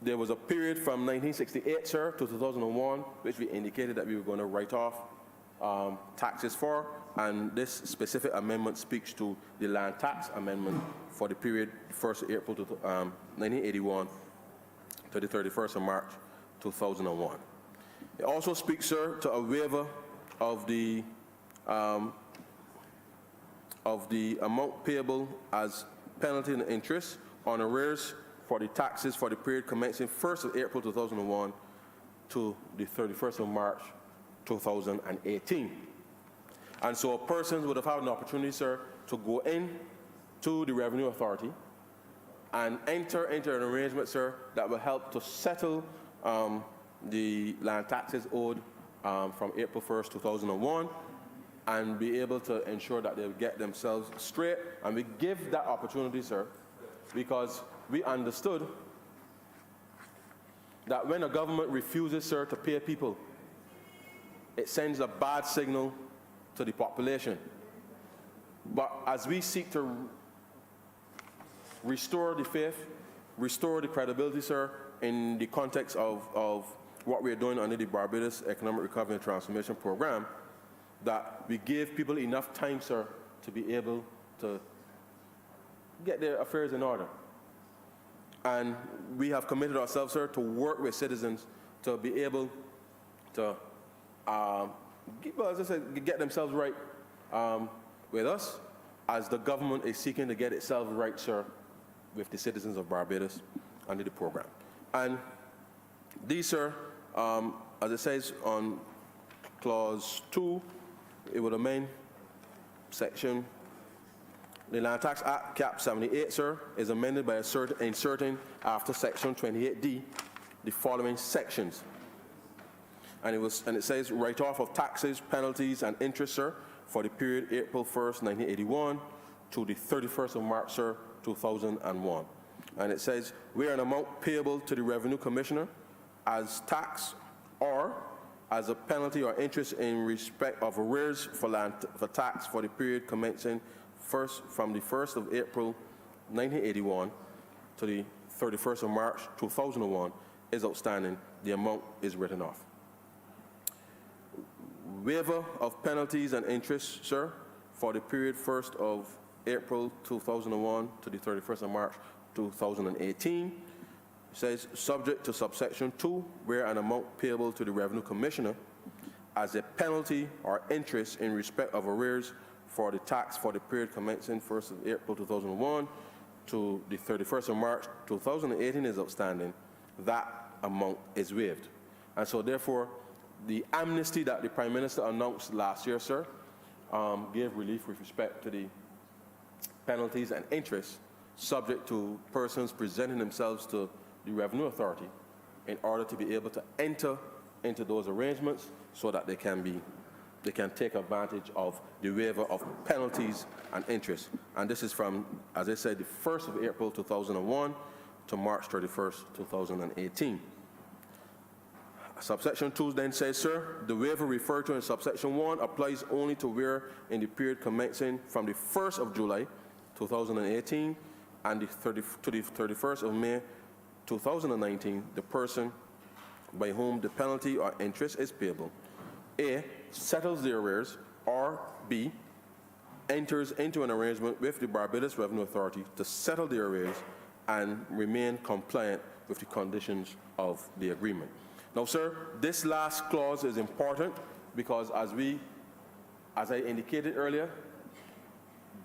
there was a period from 1968, sir, to 2001, which we indicated that we were going to write off taxes for, and this specific amendment speaks to the land tax amendment for the period 1st of April 1981 to the 31st of March 2001. It also speaks, sir, to a waiver of the amount payable as penalty and interest on arrears for the taxes for the period commencing 1st of April 2001 to the 31st of March 2018. And so persons would have had an opportunity, sir, to go in to the Revenue Authority and enter into an arrangement, sir, that will help to settle the land taxes owed from April 1st, 2001, and be able to ensure that they'll get themselves straight. And we give that opportunity, sir, because we understood that when a government refuses, sir, to pay people, it sends a bad signal to the population. But as we seek to restore the faith, restore the credibility, sir, in the context of what we're doing under the Barbados Economic Recovery and Transformation Program, that we give people enough time, sir, to be able to get their affairs in order. And we have committed ourselves, sir, to work with citizens to be able to, as I said, get themselves right with us, as the government is seeking to get itself right, sir, with the citizens of Barbados under the program. And these, sir, as it says on clause 2, it would amend section. The Land Tax Act, Cap 78, sir, is amended by inserting after section 28D the following sections. And it says, write-off of taxes, penalties, and interest, sir, for the period April 1st, 1981 to the 31st of March, sir, 2001. And it says, where an amount payable to the Revenue Commissioner as tax or as a penalty or interest in respect of arrears for tax for the period commencing from the 1st of April 1981 to the 31st of March 2001 is outstanding, the amount is written off. Waiver of penalties and interest, sir, for the period 1st of April 2001 to the 31st of March 2018. It says, subject to subsection 2, where an amount payable to the Revenue Commissioner as a penalty or interest in respect of arrears for the tax for the period commencing 1st of April 2001 to the 31st of March 2018 is outstanding, that amount is waived. And so therefore, the amnesty that the Prime Minister announced last year, sir, gave relief with respect to the penalties and interest subject to persons presenting themselves to the Revenue Authority in order to be able to enter into those arrangements so that they can take advantage of the waiver of penalties and interest. And this is from, as I said, the 1st of April 2001 to March 31st, 2018. Subsection 2 then says, sir, the waiver referred to in subsection 1 applies only to where in the period commencing from the 1st of July 2018 and to the 31st of May 2019, the person by whom the penalty or interest is payable, A, settles the arrears, or B, enters into an arrangement with the Barbados Revenue Authority to settle the arrears and remain compliant with the conditions of the agreement. Now, sir, this last clause is important because as I indicated earlier,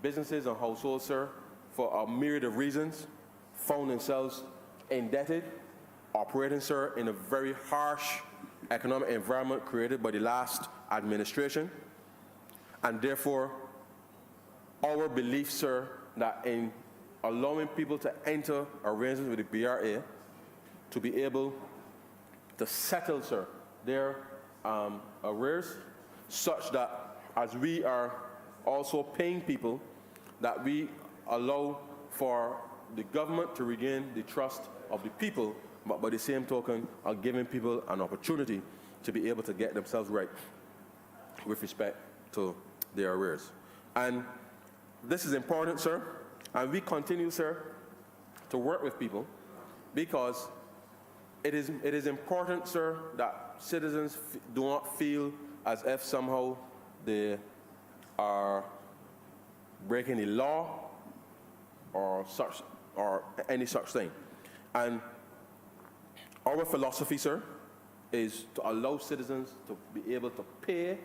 businesses and households, sir, for a myriad of reasons, found themselves indebted, operating, sir, in a very harsh economic environment created by the last administration. And therefore, our belief, sir, that in allowing people to enter arrangements with the BRA to be able to settle, sir, their arrears, such that as we are also paying people, that we allow for the government to regain the trust of the people, but by the same token are giving people an opportunity to be able to get themselves right with respect to their arrears. And this is important, sir, and we continue, sir, to work with people because it is important, sir, that citizens do not feel as if somehow they are breaking the law or any such thing. And our philosophy, sir, is to allow citizens to be able to pay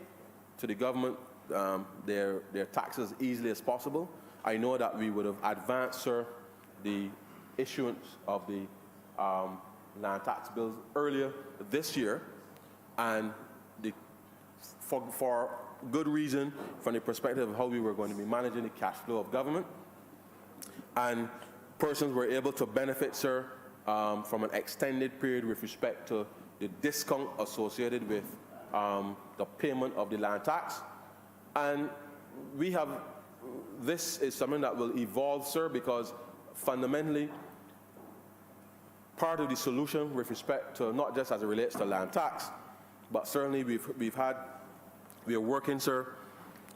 to the government their taxes as easily as possible. I know that we would have advanced, sir, the issuance of the land tax bills earlier this year, and for good reason, from the perspective of how we were going to be managing the cash flow of government. And persons were able to benefit, sir, from an extended period with respect to the discount associated with the payment of the land tax. And this is something that will evolve, sir, because fundamentally, part of the solution with respect to not just as it relates to land tax, but certainly we are working, sir,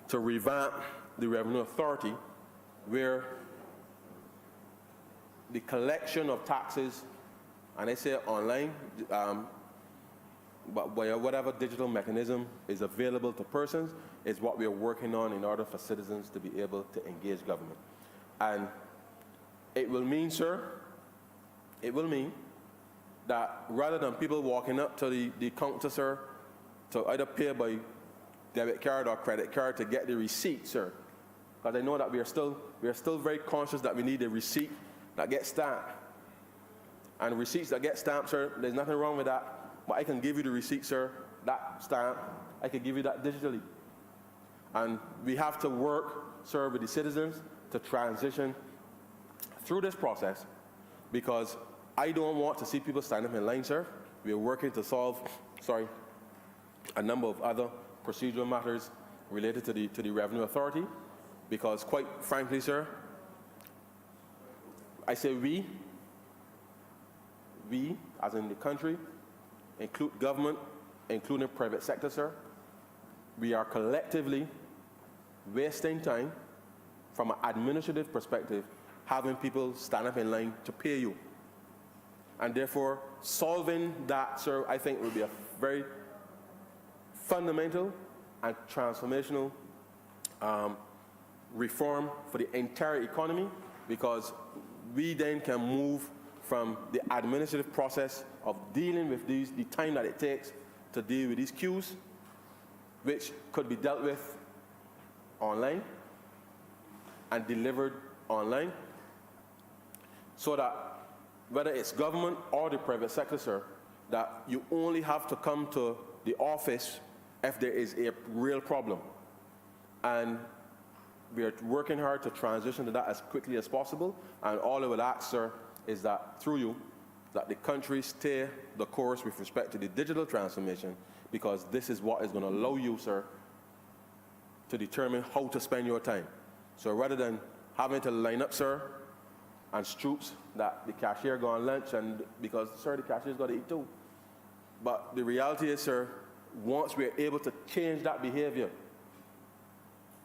to revamp the Revenue Authority, where the collection of taxes, and I say online, but whatever digital mechanism is available to persons is what we are working on in order for citizens to be able to engage government. And it will mean, sir, it will mean that rather than people walking up to the counter, sir, to either pay by debit card or credit card to get the receipt, sir, because I know that we are still very conscious that we need a receipt that gets stamped. And receipts that get stamped, sir, there's nothing wrong with that. But I can give you the receipt, sir, that stamp, I can give you that digitally. And we have to work, sir, with the citizens to transition through this process, because I don't want to see people stand up in line, sir. We are working to solve, a number of other procedural matters related to the Revenue Authority, because quite frankly, sir, I say we as in the country, include government, including private sector, sir, we are collectively wasting time from an administrative perspective, having people stand up in line to pay you. And therefore, solving that, sir, I think will be a very fundamental and transformational reform for the entire economy, because we then can move from the administrative process of dealing with the time that it takes to deal with these queues, which could be dealt with online and delivered online, so that whether it's government or the private sector, sir, that you only have to come to the office if there is a real problem. And we are working hard to transition to that as quickly as possible. And all I would ask, sir, is that through you, that the country stay the course with respect to the digital transformation, because this is what is going to allow you, sir, to determine how to spend your time. So rather than having to line up, sir, and stoops that the cashier go on lunch, and because, sir, the cashier's got to eat too. But the reality is, sir, once we're able to change that behavior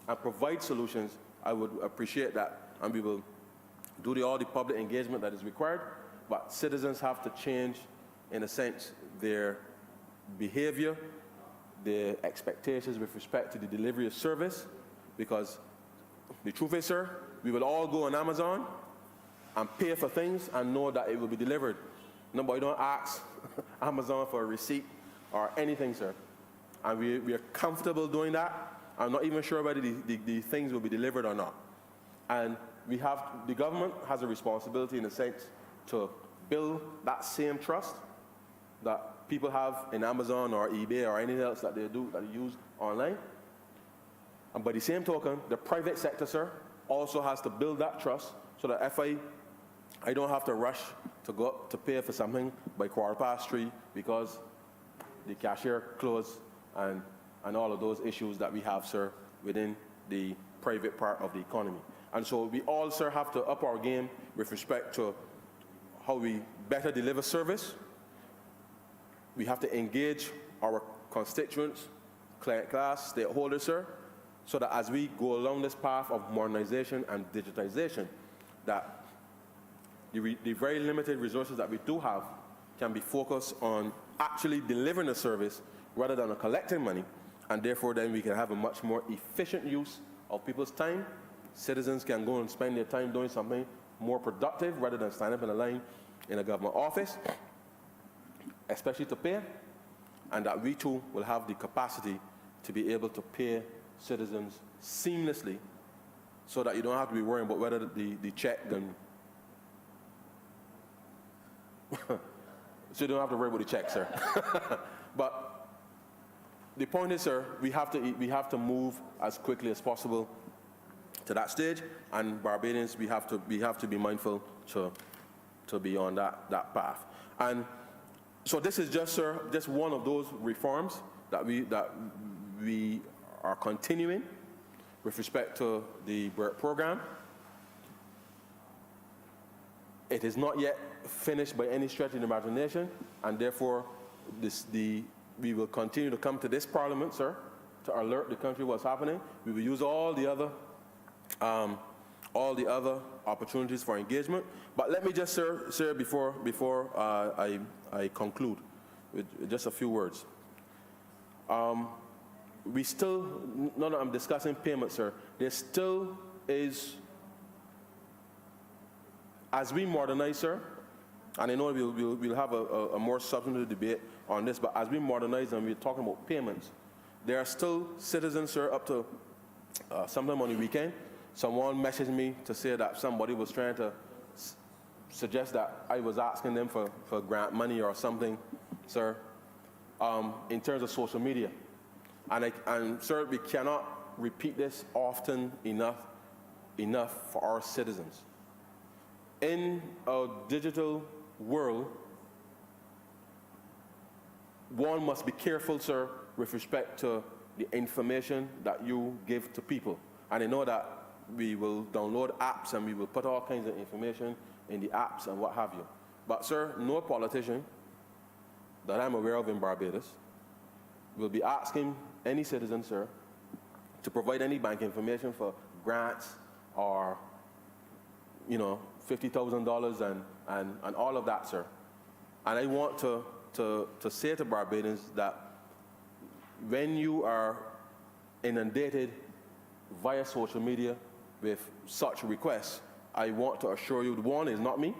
and provide solutions, I would appreciate that, and we will do all the public engagement that is required, but citizens have to change, in a sense, their behavior, their expectations with respect to the delivery of service, because the truth is, sir, we will all go on Amazon and pay for things and know that it will be delivered. Nobody don't ask Amazon for a receipt or anything, sir. And we are comfortable doing that. I'm not even sure whether the things will be delivered or not. And the government has a responsibility, in a sense, to build that same trust that people have in Amazon or eBay or anything else that they use online. And by the same token, the private sector, sir, also has to build that trust, so that if I don't have to rush to go up to pay for something by 3:15 because the cashier closed and all of those issues that we have, sir, within the private part of the economy. And so we all, sir, have to up our game with respect to how we better deliver service. We have to engage our constituents, client class, stakeholders, sir, so that as we go along this path of modernization and digitization, that the very limited resources that we do have can be focused on actually delivering a service rather than collecting money, and therefore then we can have a much more efficient use of people's time. Citizens can go and spend their time doing something more productive rather than standing up in a line in a government office, especially to pay, and that we too will have the capacity to be able to pay citizens seamlessly so that you don't have to be worrying about whether the check then so you don't have to worry about the check, sir. But the point is, sir, we have to move as quickly as possible to that stage, and Barbadians, we have to be mindful to be on that path. And so this is just, sir, just one of those reforms that we are continuing with respect to the BERT program. It is not yet finished by any stretch of the imagination, and therefore we will continue to come to this Parliament, sir, to alert the country what's happening. We will use all the other opportunities for engagement. But let me just, sir, before I conclude with just a few words. We still, no, I'm discussing payments, sir. There still is, as we modernize, sir, and I know we'll have a more substantive debate on this, but as we modernize and we're talking about payments, there are still citizens, sir, up to sometime on the weekend. Someone messaged me to say that somebody was trying to suggest that I was asking them for grant money or something, sir, in terms of social media. And sir, we cannot repeat this often enough for our citizens. In a digital world, one must be careful, sir, with respect to the information that you give to people. And I know that we will download apps and we will put all kinds of information in the apps and what have you. But, sir, no politician that I'm aware of in Barbados will be asking any citizen, sir, to provide any bank information for grants or, $50,000 and all of that, sir. And I want to say to Barbadians that when you are inundated via social media with such requests, I want to assure you, one, is not me.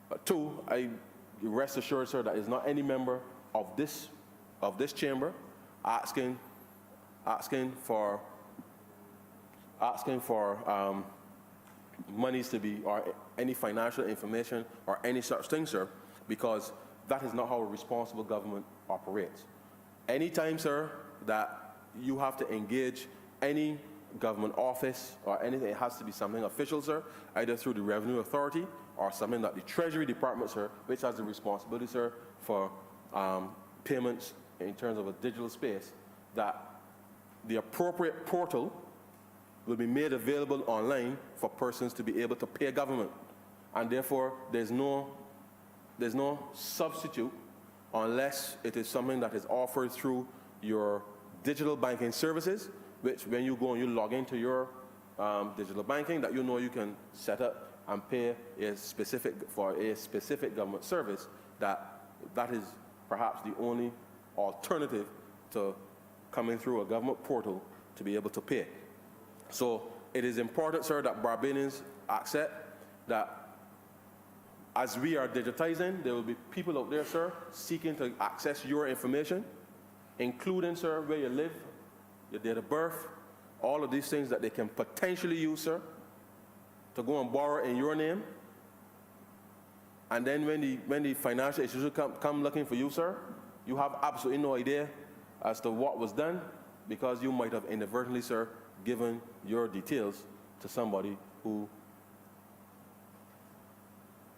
But two, I rest assured, sir, that it's not any member of this chamber asking for monies to be, or any financial information or any such thing, sir, because that is not how a responsible government operates. Anytime, sir, that you have to engage any government office or anything, it has to be something official, sir, either through the Revenue Authority or something that the Treasury Department, sir, which has the responsibility, sir, for payments in terms of a digital space, that the appropriate portal will be made available online for persons to be able to pay government. And therefore, there's no substitute unless it is something that is offered through your digital banking services, which when you go and you log into your digital banking, that you can set up and pay for a specific government service, that is perhaps the only alternative to coming through a government portal to be able to pay. So it is important, sir, that Barbadians accept that as we are digitizing, there will be people out there, sir, seeking to access your information, including, sir, where you live, your date of birth, all of these things that they can potentially use, sir, to go and borrow in your name. And then when the financial institution come looking for you, sir, you have absolutely no idea as to what was done, because you might have inadvertently, sir, given your details to somebody who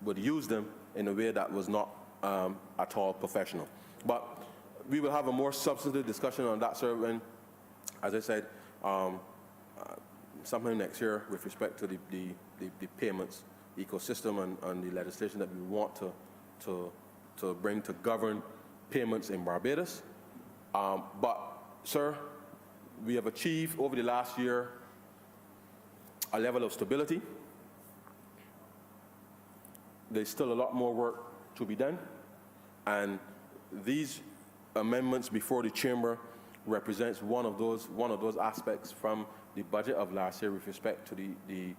would use them in a way that was not at all professional. But we will have a more substantive discussion on that, sir, when, as I said, sometime next year with respect to the payments ecosystem and the legislation that we want to bring to govern payments in Barbados. But, sir, we have achieved over the last year a level of stability. There's still a lot more work to be done, and these amendments before the chamber represents one of those aspects from the budget of last year with respect to the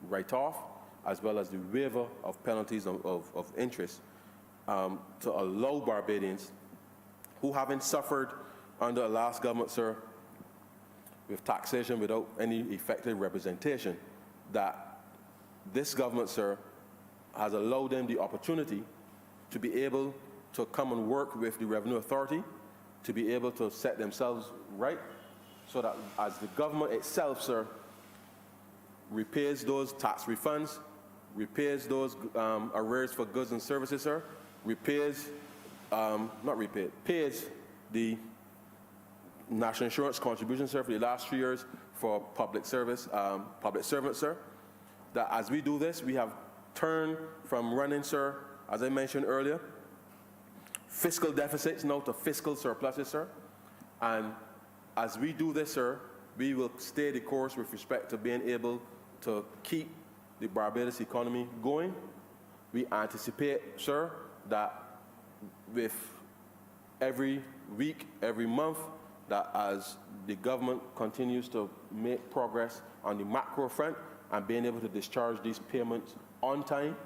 write-off as well as the waiver of penalties of interest to allow Barbadians who haven't suffered under the last government, sir, with taxation without any effective representation, that this government, sir, has allowed them the opportunity to be able to come and work with the Revenue Authority, to be able to set themselves right, so that as the government itself, sir, repays those tax refunds, repays those arrears for goods and services, sir, pays the national insurance contribution, sir, for the last 3 years for public servants, sir, that as we do this, we have turned from running, sir, as I mentioned earlier, fiscal deficits now to fiscal surpluses, sir. And as we do this, sir, we will stay the course with respect to being able to keep the Barbados economy going. We anticipate, sir, that with every week, every month, that as the government continues to make progress on the macro front and being able to discharge these payments on time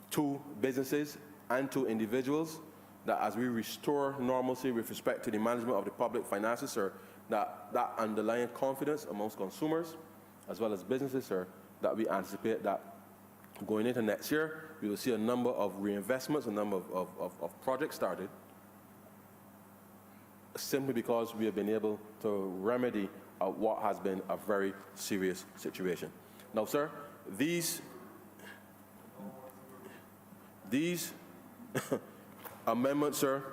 to businesses and to individuals, that as we restore normalcy with respect to the management of the public finances, sir, that underlying confidence amongst consumers as well as businesses, sir, that we anticipate that going into next year, we will see a number of reinvestments, a number of projects started, simply because we have been able to remedy what has been a very serious situation. Now, sir, these amendments, sir,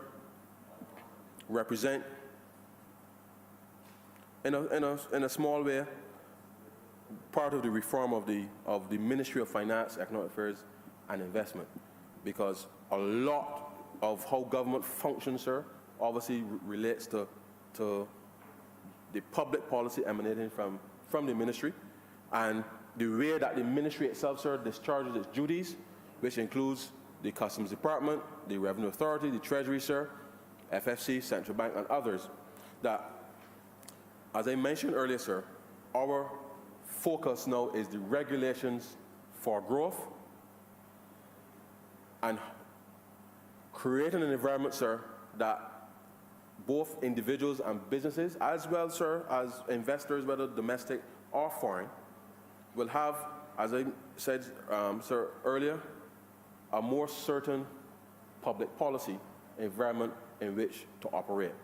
represent, in a small way, part of the reform of the Ministry of Finance, Economic Affairs, and Investment, because a lot of how government functions, sir, obviously relates to the public policy emanating from the ministry, and the way that the ministry itself, sir, discharges its duties, which includes the Customs Department, the Revenue Authority, the Treasury, sir, FFC, Central Bank, and others, that, as I mentioned earlier, sir, our focus now is the regulations for growth and creating an environment, sir, that both individuals and businesses, as well, sir, as investors, whether domestic or foreign, will have, as I said, sir, earlier, a more certain public policy environment in which to operate.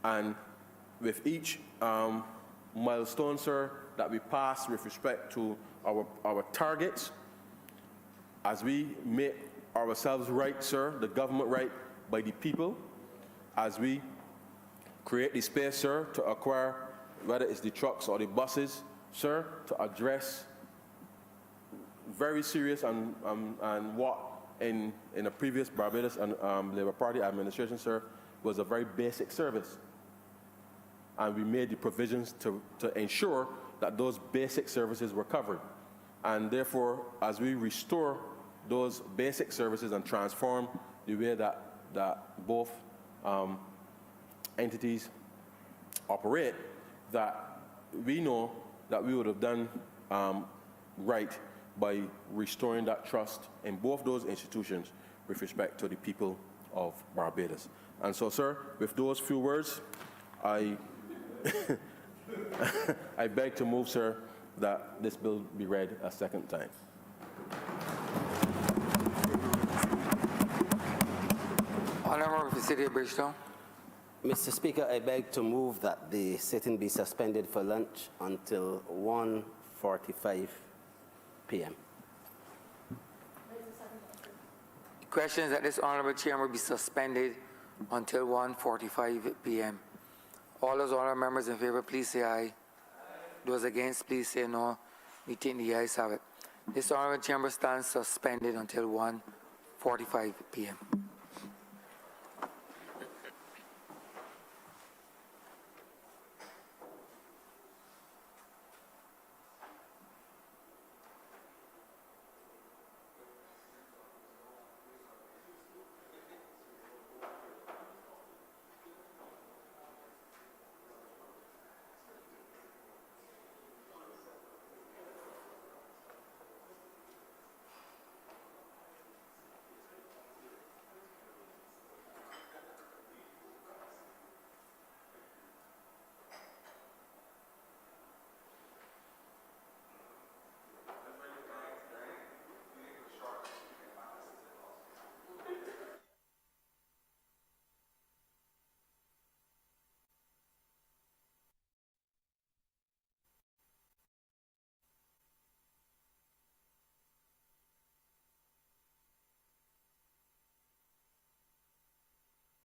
And with each milestone, sir, that we pass with respect to our targets, as we make ourselves right, sir, the government right by the people, as we create the space, sir, to acquire, whether it's the trucks or the buses, sir, to address very serious and what in a previous Barbados and Labour Party administration, sir, was a very basic service. And we made the provisions to ensure that those basic services were covered. And therefore, as we restore those basic services and transform the way that both entities operate, that we know that we would have done right by restoring that trust in both those institutions with respect to the people of Barbados. And so, sir, with those few words, I I beg to move, sir, that this bill be read a second time. Honourable for the City of Bridgetown. Mr. Speaker, I beg to move that the sitting be suspended for lunch until 1:45 p.m. The question is that this honorable chamber be suspended until 1:45 p.m. All those honorable members in favor, please say aye. Those against, please say no. We take the ayes have it. This honorable chamber stands suspended until 1:45 p.m.